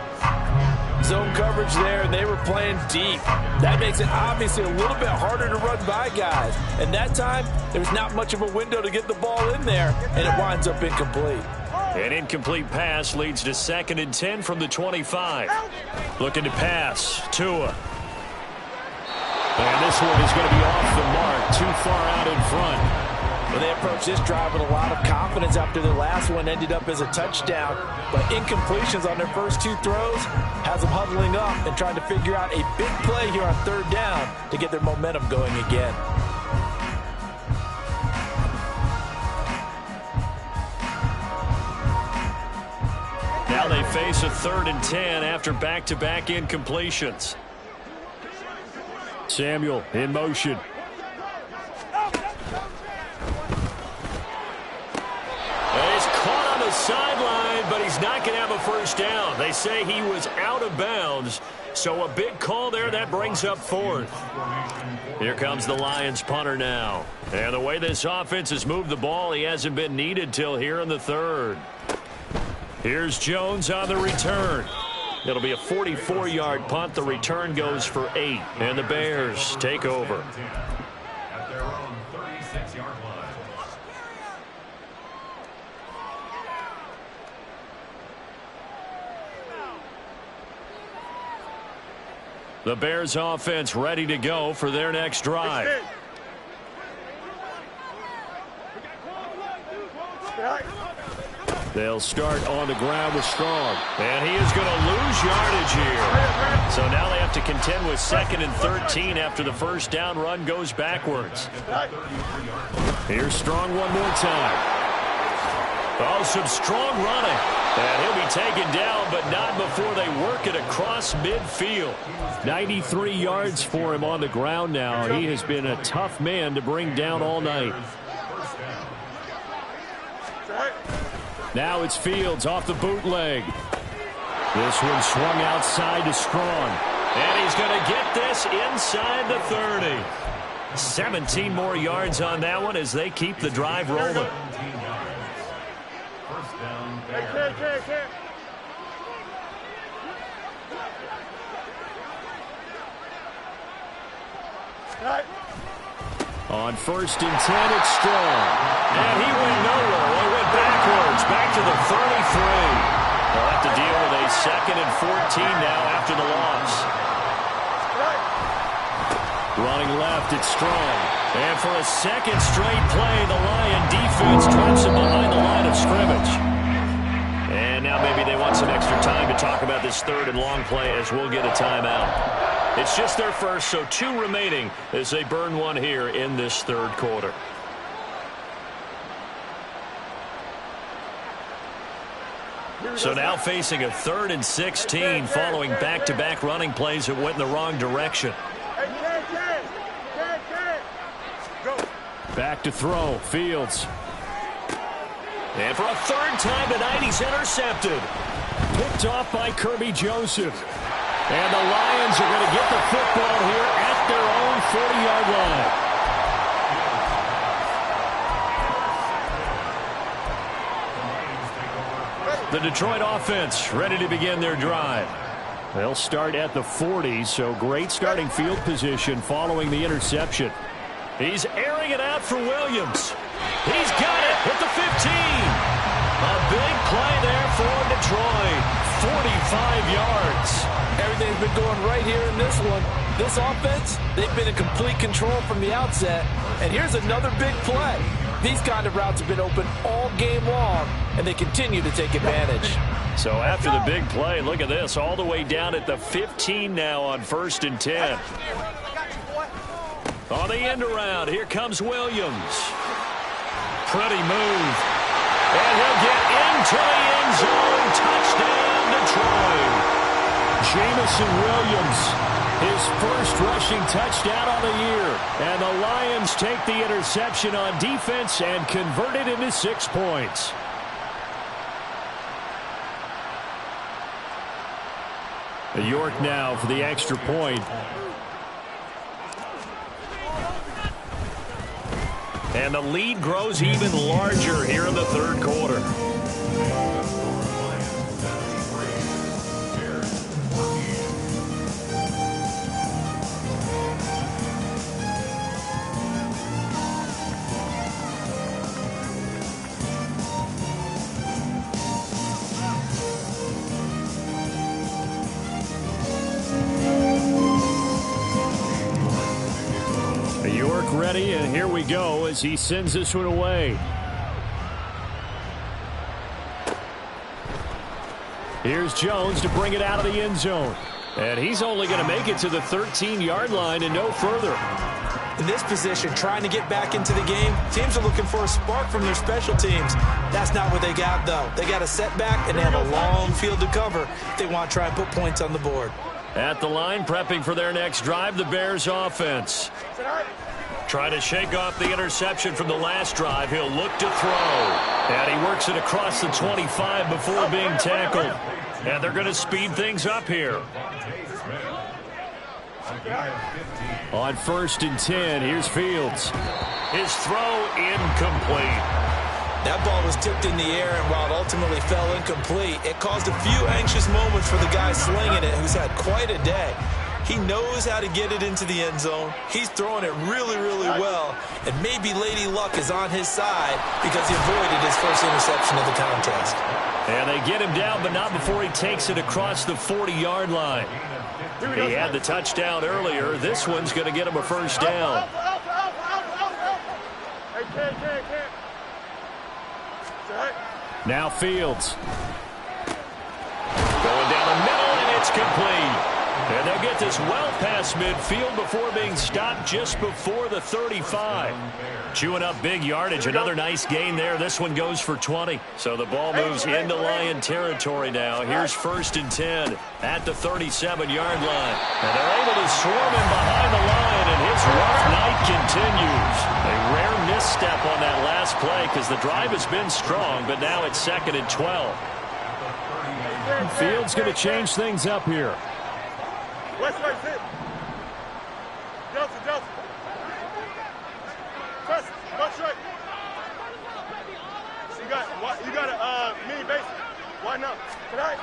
Zone coverage there, and they were playing deep. That makes it obviously a little bit harder to run by guys. And that time, there's not much of a window to get the ball in there, and it winds up incomplete. An incomplete pass leads to 2nd and 10 from the 25. Looking to pass. Tua. And this one is going to be off the mark, too far out in front. Well, they approached this drive with a lot of confidence after their last one ended up as a touchdown. But incompletions on their first 2 throws has them huddling up and trying to figure out a big play here on third down to get their momentum going again. Now they face a 3rd and 10 after back-to-back incompletions. Samuel in motion. He's caught on the sideline, but he's not going to have a first down. They say he was out of bounds, so a big call there. That brings up 4th. Here comes the Lions punter now. And the way this offense has moved the ball, he hasn't been needed till here in the 3rd. Here's Jones on the return. It'll be a 44-yard punt. The return goes for 8, and the Bears take over. At their own 36-yard line. The Bears offense ready to go for their next drive. They'll start on the ground with Strong. And he is going to lose yardage here. So now they have to contend with 2nd and 13 after the first down run goes backwards. Here's Strong one more time. Oh, some strong running. And he'll be taken down, but not before they work it across midfield. 93 yards for him on the ground now. He has been a tough man to bring down all night. Now it's Fields off the bootleg. This one swung outside to Strong. And he's going to get this inside the 30. 17 more yards on that one as they keep the drive rolling. First down, On 1st and 10, it's Strong. And he went nowhere. He went backwards, back to the 33. They'll have to deal with a 2nd and 14 now after the loss. Running left, it's Strong. And for a second straight play, the Lion defense drops him behind the line of scrimmage. And now maybe they want some extra time to talk about this 3rd and long play as we'll get a timeout. It's just their first, so 2 remaining as they burn one here in this 3rd quarter. So now facing a 3rd and 16 following back-to-back running plays that went in the wrong direction. Back to throw, Fields. And for a 3rd time tonight, he's intercepted. Picked off by Kirby Joseph. And the Lions are going to get the football here at their own 40-yard line. The Detroit offense ready to begin their drive. They'll start at the 40, so great starting field position following the interception. He's airing it out for Williams. He's got it at the 15. A big play there for Detroit. 45 yards. Everything's been going right here in this one. This offense, they've been in complete control from the outset. And here's another big play. These kind of routes have been open all game long, and they continue to take advantage. So after the big play, look at this, all the way down at the 15 now on 1st and 10. On the end around, here comes Williams. Pretty move. And he'll get into the end zone. Touchdown, Detroit. Jamison Williams, his first rushing touchdown on the year. And the Lions take the interception on defense and convert it into 6 points. York now for the extra point. And the lead grows even larger here in the 3rd quarter. Ready, and here we go as he sends this one away. Here's Jones to bring it out of the end zone. And he's only going to make it to the 13-yard line and no further. In this position, trying to get back into the game, teams are looking for a spark from their special teams. That's not what they got, though. They got a setback, and they have a long field to cover if they want to try and put points on the board. At the line, prepping for their next drive, the Bears offense. Trying to shake off the interception from the last drive. He'll look to throw. And he works it across the 25 before being tackled. And they're going to speed things up here. On 1st and 10, here's Fields. His throw incomplete. That ball was tipped in the air, and while it ultimately fell incomplete, it caused a few anxious moments for the guy slinging it, who's had quite a day. He knows how to get it into the end zone. He's throwing it really, really well, and maybe Lady Luck is on his side because he avoided his first interception of the contest. And they get him down, but not before he takes it across the 40-yard line. He had the touchdown earlier. This one's going to get him a first down. Now Fields. Going down the middle, and it's complete. And they'll get this well past midfield before being stopped just before the 35. Chewing up big yardage. Another nice gain there. This one goes for 20. So the ball moves into Lion territory now. Here's 1st and 10 at the 37-yard line. And they're able to swarm him behind the line, and his rough night continues. A rare misstep on that last play because the drive has been strong, but now it's 2nd and 12. Fields going to change things up here. West right, sit. Delta, Delta. Press, go straight. You got a mini base. Why not? Tonight.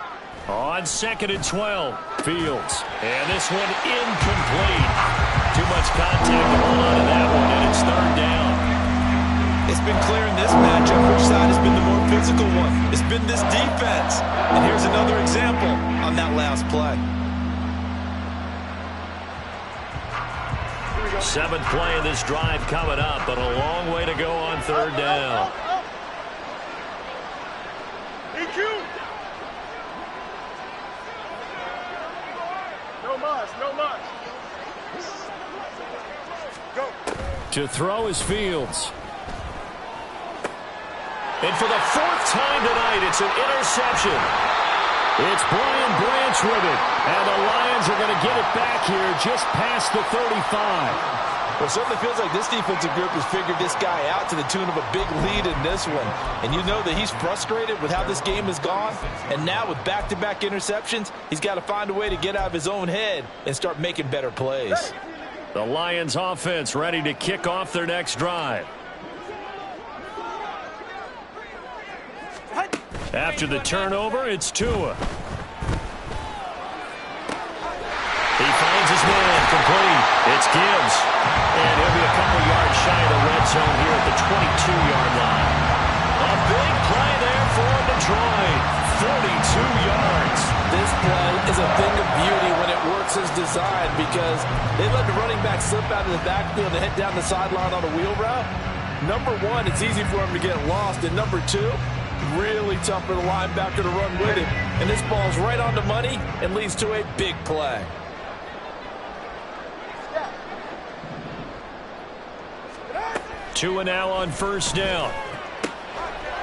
On 2nd and 12, Fields. And this one incomplete. Too much contact to hold on to that one, and it's 3rd down. It's been clear in this matchup which side has been the more physical one. It's been this defense. And here's another example on that last play. 7th play of this drive coming up, but a long way to go on 3rd down. EQ. No much. Go. To throw is Fields. And for the 4th time tonight, it's an interception. It's Brian Branch with it. And the Lions are going to get it back here just past the 35. Well, it certainly feels like this defensive group has figured this guy out to the tune of a big lead in this one. And you know that he's frustrated with how this game has gone. And now with back-to-back interceptions, he's got to find a way to get out of his own head and start making better plays. The Lions offense ready to kick off their next drive. After the turnover, it's Tua. He finds his man, complete. It's Gibbs. And he'll be a couple yards shy of the red zone here at the 22-yard line. A big play there for Detroit. 42 yards. This play is a thing of beauty when it works as designed because they let the running back slip out of the backfield and head down the sideline on a wheel route. Number one, it's easy for him to get lost. And number two, really tough for the linebacker to run with it. And this ball's right on the money and leads to a big play. Tua now on 1st down.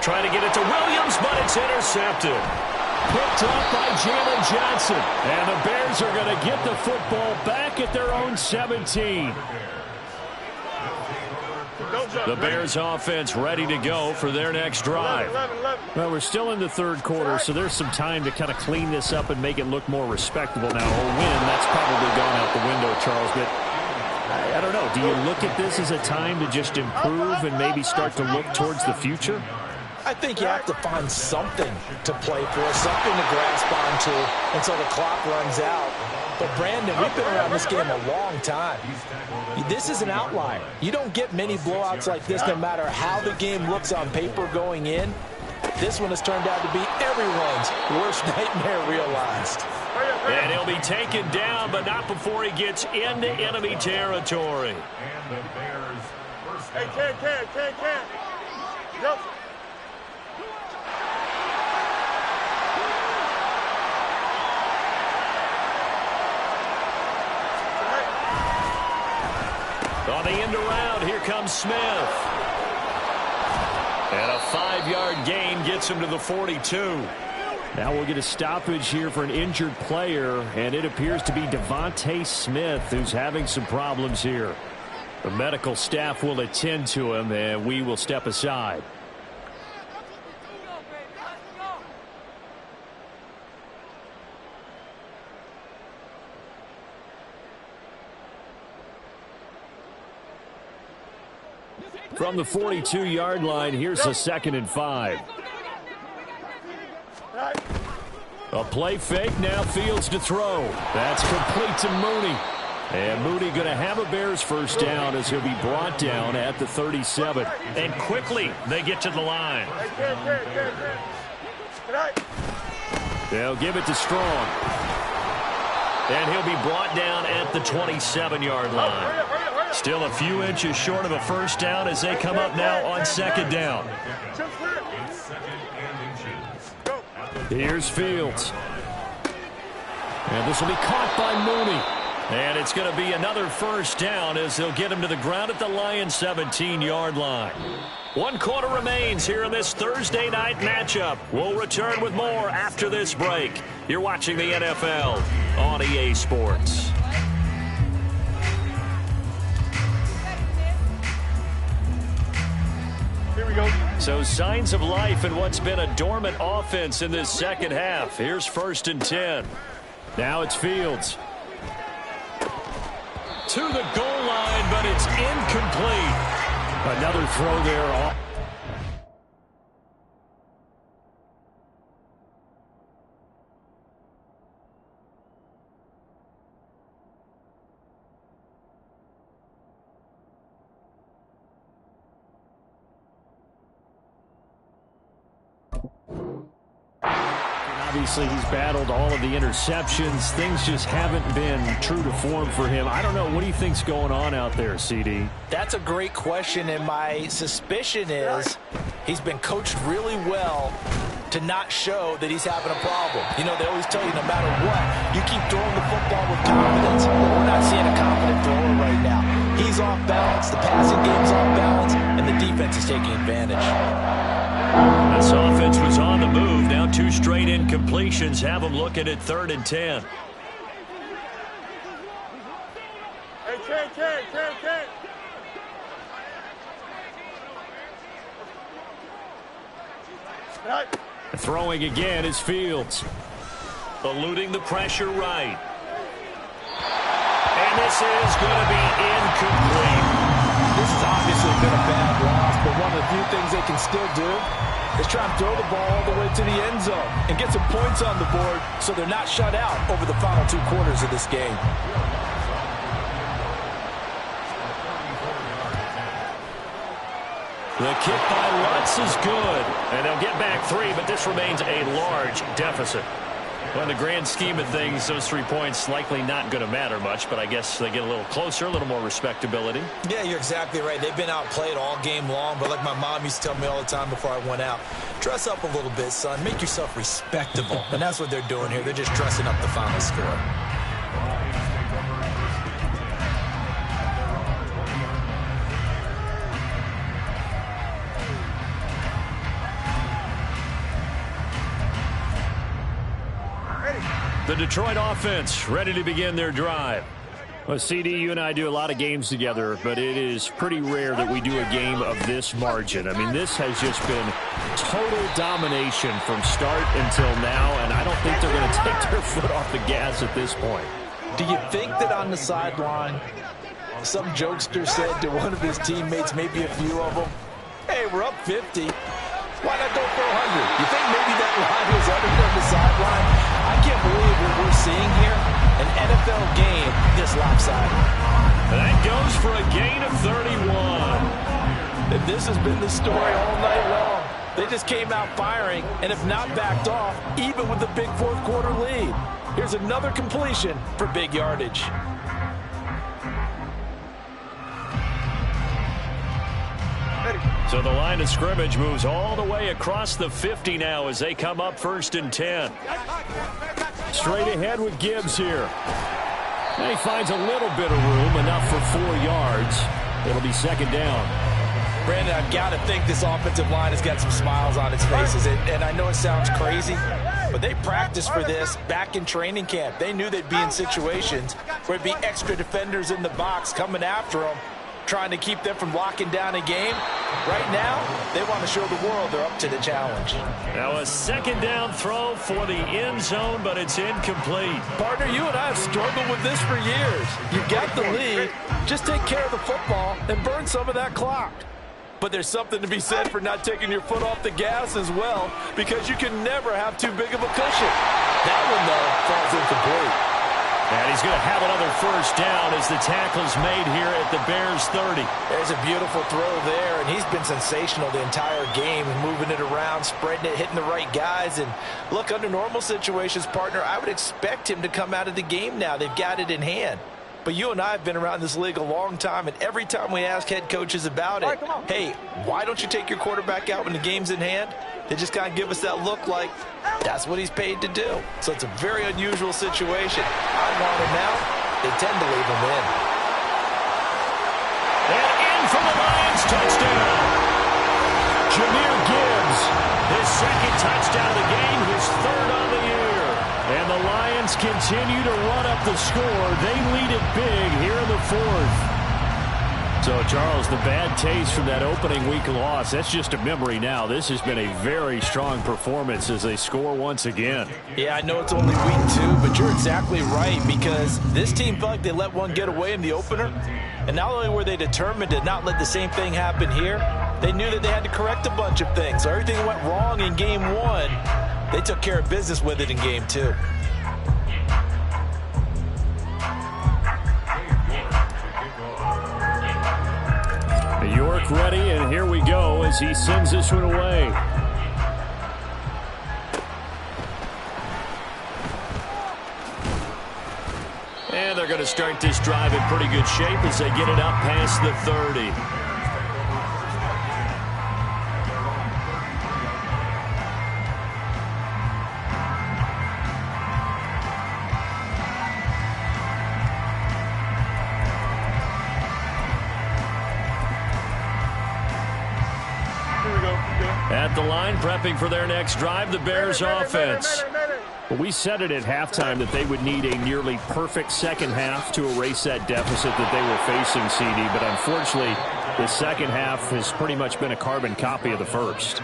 Trying to get it to Williams, but it's intercepted. Picked up by Jalen Johnson. And the Bears are going to get the football back at their own 17. The Bears offense ready to go for their next drive. Well, we're still in the 3rd quarter, so there's some time to kind of clean this up and make it look more respectable now. A win, that's probably gone out the window, Charles, but I don't know. Do you look at this as a time to just improve and maybe start to look towards the future? I think you have to find something to play for, something to grasp onto until the clock runs out. But, Brandon, we've been around this game a long time. This is an outlier. You don't get many blowouts like this no matter how the game looks on paper going in. This one has turned out to be everyone's worst nightmare realized. And he'll be taken down, but not before he gets into enemy territory. Hey, can. Yep. On the end around. Here comes Smith. And a 5-yard gain gets him to the 42. Now we'll get a stoppage here for an injured player, and it appears to be Devontae Smith who's having some problems here. The medical staff will attend to him, and we will step aside. From the 42-yard line, here's a 2nd and 5. A play fake, now Fields to throw. That's complete to Mooney. And Mooney going to have a Bears first down as he'll be brought down at the 37. And quickly they get to the line. They'll give it to Strong. And he'll be brought down at the 27-yard line. Still a few inches short of a first down as they come up now on 2nd down. Here's Fields. And this will be caught by Mooney. And it's going to be another first down as they'll get him to the ground at the Lions' 17-yard line. 1 quarter remains here in this Thursday night matchup. We'll return with more after this break. You're watching the NFL on EA Sports. So signs of life in what's been a dormant offense in this second half. Here's 1st and 10. Now it's Fields. To the goal line, but it's incomplete. Another throw there. Obviously, he's battled all of the interceptions. Things just haven't been true to form for him. I don't know. What do you think's going on out there, CD? That's a great question, and my suspicion is he's been coached really well to not show that he's having a problem. You know, they always tell you no matter what, you keep throwing the football with confidence. But we're not seeing a confident thrower right now. He's off balance, the passing game's off balance, and the defense is taking advantage. This offense was on the move. Now 2 straight incompletions have them looking at 3rd and 10. Hey, Ken. Throwing again is Fields. Eluding the pressure right. And this is going to be incomplete. This has obviously been a bad loss, but one of the few things they can still do is try and throw the ball all the way to the end zone and get some points on the board so they're not shut out over the final 2 quarters of this game. The kick by Lutz is good. And they'll get back 3, but this remains a large deficit. Well, in the grand scheme of things, those 3 points likely not going to matter much, but I guess they get a little closer, a little more respectability. Yeah, you're exactly right. They've been outplayed all game long, but like my mom used to tell me all the time before I went out, dress up a little bit, son. Make yourself respectable. And that's what they're doing here. They're just dressing up the final score. The Detroit offense ready to begin their drive. Well, CD, you and I do a lot of games together, but it is pretty rare that we do a game of this margin. I mean, this has just been total domination from start until now, and I don't think they're going to take their foot off the gas at this point. Do you think that on the sideline, some jokester said to one of his teammates, maybe a few of them, hey, we're up 50. Why not go for 100? You think maybe that line was uttered on the sideline? I can't believe what we're seeing here. An NFL game this lopsided. That goes for a gain of 31. And this has been the story all night long. They just came out firing and have not backed off, even with the big 4th quarter lead. Here's another completion for big yardage. So the line of scrimmage moves all the way across the 50 now as they come up 1st and 10. Straight ahead with Gibbs here. And he finds a little bit of room, enough for 4 yards. It'll be second down. Brandon, I've got to think this offensive line has got some smiles on its faces. And I know it sounds crazy, but they practiced for this back in training camp. They knew they'd be in situations where it'd be extra defenders in the box coming after them, trying to keep them from locking down a game. Right now, they want to show the world they're up to the challenge. Now a second down throw for the end zone, but it's incomplete. Partner, you and I have struggled with this for years. You've got the lead. Just take care of the football and burn some of that clock. But there's something to be said for not taking your foot off the gas as well, because you can never have too big of a cushion. That one, though, falls incomplete. And he's going to have another first down as the tackle's made here at the Bears 30. There's a beautiful throw there, and he's been sensational the entire game, moving it around, spreading it, hitting the right guys. And look, under normal situations, partner, I would expect him to come out of the game now. They've got it in hand. But you and I have been around this league a long time, and every time we ask head coaches about it, hey, why don't you take your quarterback out when the game's in hand? They just kind of give us that look like that's what he's paid to do. So it's a very unusual situation. I want him out. They tend to leave him in. And in for the Lions, touchdown. Jahmyr Gibbs, his second touchdown of the game, his third on the year. And the Lions continue to run up the score. They lead it big here in the fourth. So, Charles, the bad taste from that opening week loss, that's just a memory now. This has been a very strong performance as they score once again. Yeah, I know it's only week 2, but you're exactly right, because this team felt like they let one get away in the opener. And not only were they determined to not let the same thing happen here, they knew that they had to correct a bunch of things. So everything went wrong in game 1. They took care of business with it in game 2. York ready, and here we go as he sends this one away. And they're going to start this drive in pretty good shape as they get it up past the 30. At the line, prepping for their next drive, the Bears offense. Well, we said it at halftime that they would need a nearly perfect second half to erase that deficit that they were facing, CD. But unfortunately, the second half has pretty much been a carbon copy of the first.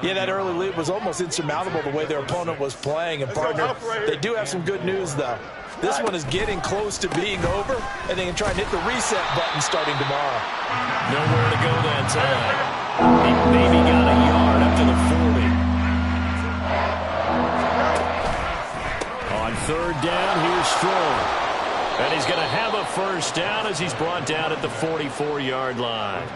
Yeah, that early lead was almost insurmountable the way their opponent was playing. And, partner, they do have some good news, though. This one is getting close to being over, and they can try and hit the reset button starting tomorrow. Nowhere to go that time. He maybe got a yard up to the 40. On third down, here's Strong. And he's going to have a first down as he's brought down at the 44-yard line.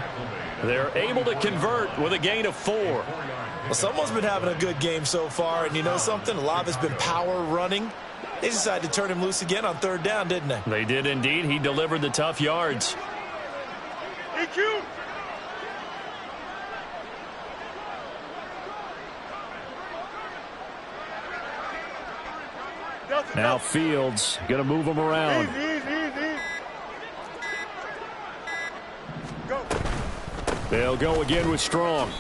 They're able to convert with a gain of 4. Well, someone's been having a good game so far, and you know something? A lot of it's been power running. They decided to turn him loose again on third down, didn't they? They did indeed. He delivered the tough yards. EQ. Now Fields going to move him around. Easy. Go. They'll go again with Strong.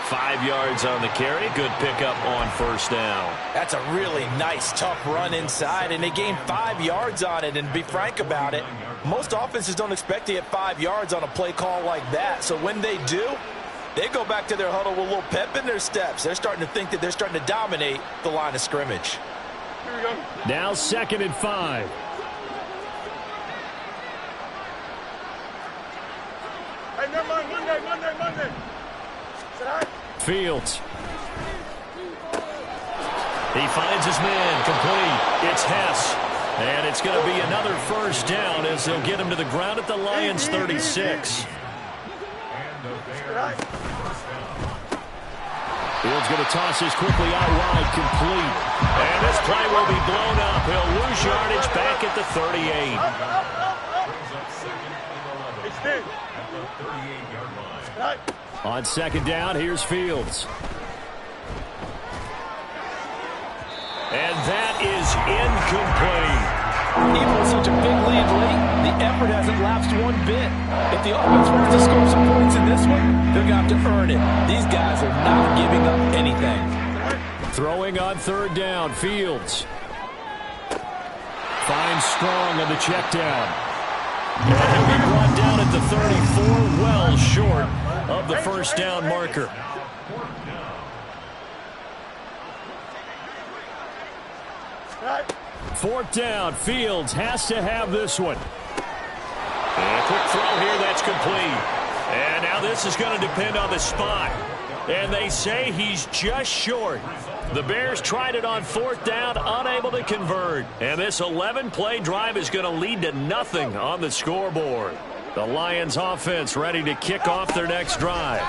5 yards on the carry. Good pickup on first down. That's a really nice, tough run inside, and they gained 5 yards on it. And to be frank about it, most offenses don't expect to get 5 yards on a play call like that. So when they do, they go back to their huddle with a little pep in their steps. They're starting to think that they're starting to dominate the line of scrimmage. Here we go. Now 2nd and 5. Hey, never mind. Monday. Sit down. Fields. He finds his man complete. It's Hess. And it's going to be another first down as they'll get him to the ground at the Lions 36. Fields going to toss this quickly out wide, complete. And this play will be blown up. He'll lose yardage back at the 38. On second down, here's Fields. And that is incomplete. Even with such a big lead late, the effort hasn't lapsed one bit. If the offense wants to score some points in this one, they're going to have to earn it. These guys are not giving up anything. Throwing on third down, Fields. Finds Strong on the check down. And he'll be brought down at the 34, well short of the first down marker. Fourth down, Fields has to have this one. And a quick throw here, that's complete. And now this is going to depend on the spot. And they say he's just short. The Bears tried it on fourth down, unable to convert. And this 11-play drive is going to lead to nothing on the scoreboard. The Lions offense ready to kick off their next drive.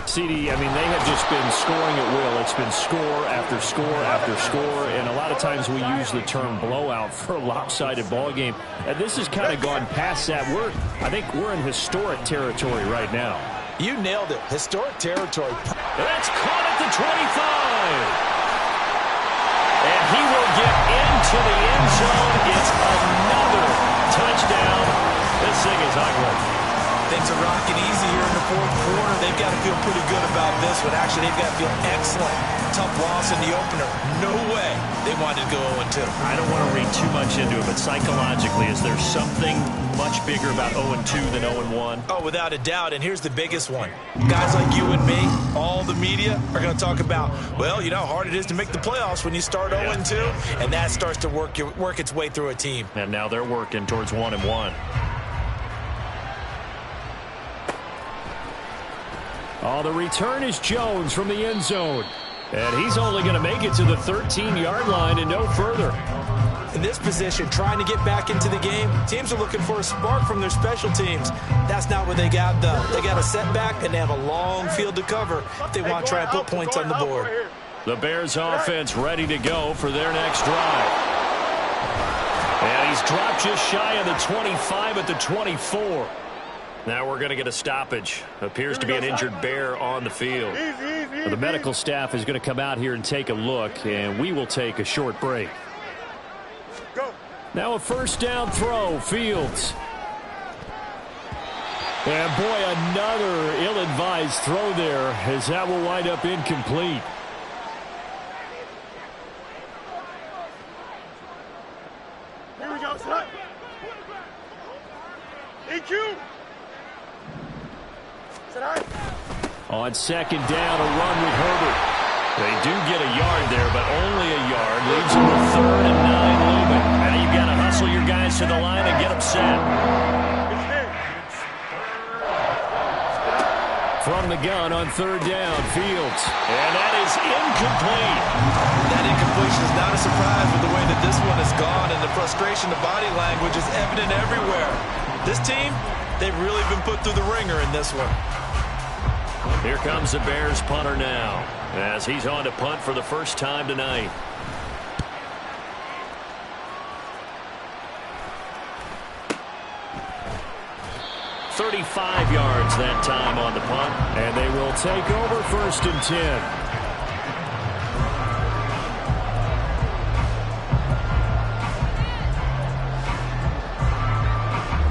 CD, I mean, they have just been scoring at will. It's been score after score after score, and a lot of times we use the term blowout for a lopsided ball game. And this has kind of gone past that. I think we're in historic territory right now. You nailed it. Historic territory. That's caught at the 25. And he will get into the end zone. It's another touchdown. This thing is ugly. Things are rocking easy here in the fourth quarter. They've got to feel pretty good about this one. Actually, they've got to feel excellent. Tough loss in the opener. No way they wanted to go 0-2. I don't want to read too much into it, but psychologically, is there something much bigger about 0-2 than 0-1? Oh, without a doubt, and here's the biggest one. Guys like you and me, all the media, are going to talk about, well, you know how hard it is to make the playoffs when you start 0-2, and that starts to work its way through a team. And now they're working towards 1-1. Oh, the return is Jones from the end zone. And he's only going to make it to the 13-yard line and no further. In this position, trying to get back into the game, teams are looking for a spark from their special teams. That's not what they got, though. They got a setback, and they have a long field to cover if they want to try and put points on the board. The Bears offense ready to go for their next drive. And he's dropped just shy of the 25 at the 24. Now we're going to get a stoppage. Appears to be an injured Bear on the field. The medical staff is going to come out here and take a look, and we will take a short break. Now a first down throw, Fields. And boy, another ill-advised throw there, as that will wind up incomplete. Here we go, son. EQ. On second down, a run with Herbert. They do get a yard there, but only a yard. Leaves them with 3rd and 9 looming. Now you've got to hustle your guys to the line and get them set. From the gun on 3rd down, Fields. And that is incomplete. That incompletion is not a surprise with the way that this one has gone, and the frustration, the body language is evident everywhere. This team, they've really been put through the ringer in this one. Here comes the Bears punter now, as he's on to punt for the first time tonight. "35 yards that time on the punt. And they will take over 1st and 10.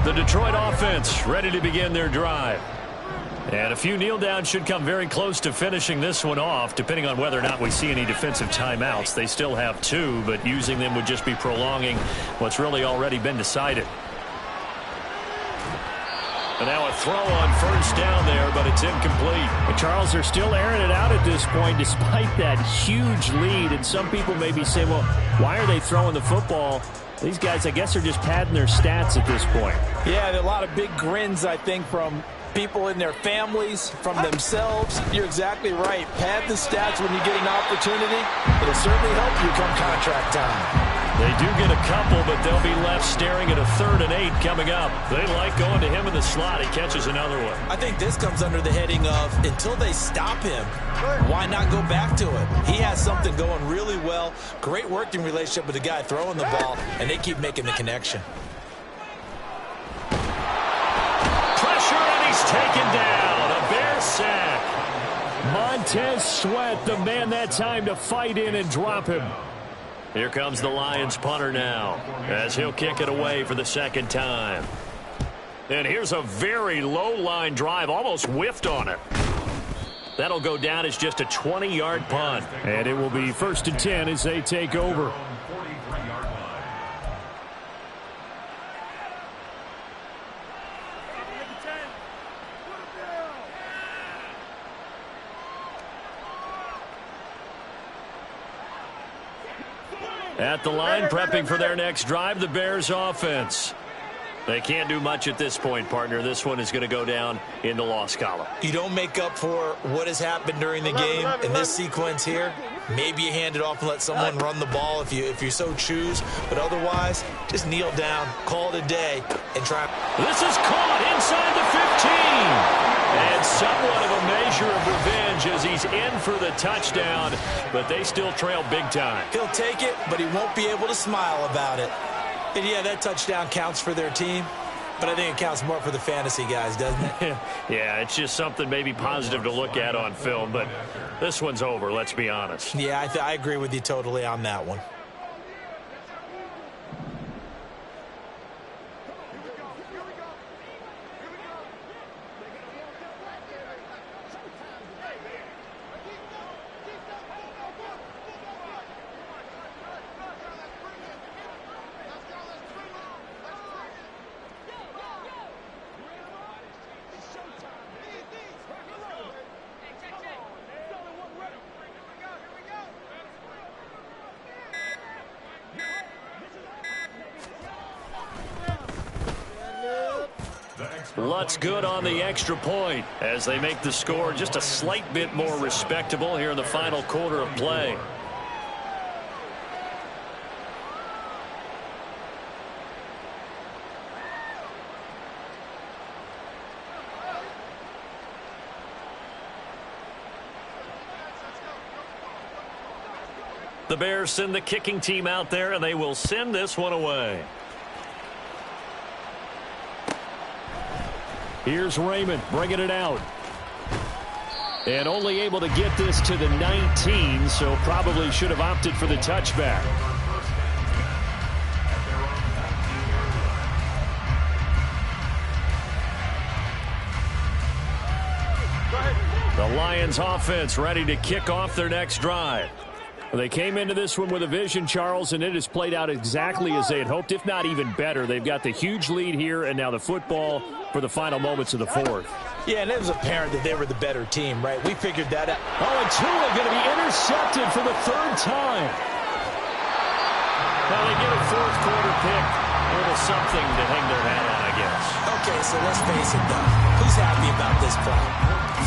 The Detroit offense ready to begin their drive. And a few kneel downs should come very close to finishing this one off, depending on whether or not we see any defensive timeouts. They still have 2, but using them would just be prolonging what's really already been decided. And now a throw on first down there, but it's incomplete. And Charles, they're still airing it out at this point despite that huge lead. And some people may be saying, well, why are they throwing the football? These guys, I guess, are just padding their stats at this point. Yeah, there are a lot of big grins, I think, from people in their families, from themselves. You're exactly right. Pad the stats when you get an opportunity. It'll certainly help you come contract time. They do get a couple, but they'll be left staring at a 3rd and 8 coming up. They like going to him in the slot. He catches another one. I think this comes under the heading of, until they stop him, why not go back to it? He has something going really well. Great working relationship with the guy throwing the ball, and they keep making the connection. He's taken down. A Bear sack. Montez Sweat, the man that time to fight in and drop him. Here comes the Lions punter now as he'll kick it away for the second time. And here's a very low line drive, almost whiffed on it. That'll go down as just a 20-yard punt. And it will be 1st and 10 as they take over. At the line, prepping for their next drive, the Bears offense. They can't do much at this point, partner. This one is going to go down in the loss column. You don't make up for what has happened during the game in this sequence here. Maybe you hand it off and let someone run the ball if you so choose. But otherwise, just kneel down, call it a day, and try. This is caught inside the 15. And somewhat of a measure of revenge as he's in for the touchdown. But they still trail big time. He'll take it, but he won't be able to smile about it. And yeah, that touchdown counts for their team, but I think it counts more for the fantasy guys, doesn't it? Yeah, it's just something maybe positive to look at on film, but this one's over, let's be honest. Yeah, I agree with you totally on that one. Lutz good on the extra point as they make the score just a slight bit more respectable here in the final quarter of play. The Bears send the kicking team out there, and they will send this one away. Here's Raymond bringing it out. And only able to get this to the 19, so probably should have opted for the touchback. The Lions offense ready to kick off their next drive. They came into this one with a vision, Charles, and it has played out exactly as they had hoped, if not even better. They've got the huge lead here, and now the football for the final moments of the fourth. Yeah, and it was apparent that they were the better team, right? We figured that out. Oh, and Tua going to be intercepted for the third time. Well, they get a fourth quarter pick. A little something to hang their hat on, I guess. Okay, so let's face it, though. Who's happy about this play?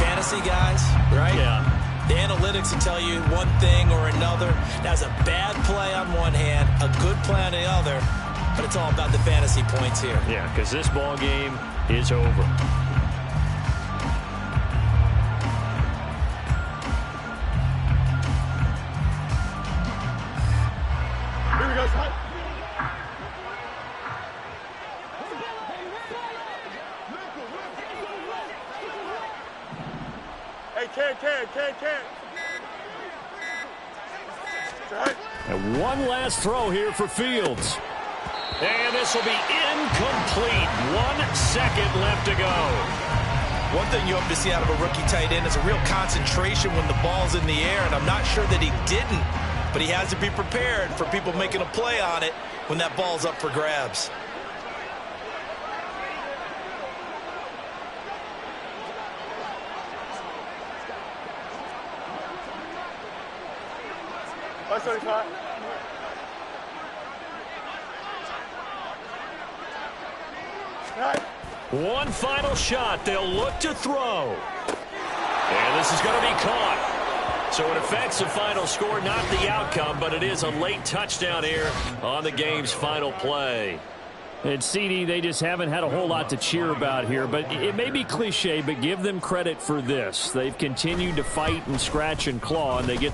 Fantasy guys, right? Yeah. The analytics will tell you one thing or another. That's a bad play on one hand, a good play on the other, but it's all about the fantasy points here. Yeah, because this ball game is over. Here we go, son. Hey, Ken. And one last throw here for Fields. And this will be incomplete. 1 second left to go. One thing you hope to see out of a rookie tight end is a real concentration when the ball's in the air, and I'm not sure that he didn't, but he has to be prepared for people making a play on it when that ball's up for grabs. One final shot. They'll look to throw. And this is going to be caught. So it affects the final score, not the outcome, but it is a late touchdown here on the game's final play. And CD, they just haven't had a whole lot to cheer about here, but it may be cliche, but give them credit for this. They've continued to fight and scratch and claw, and they get the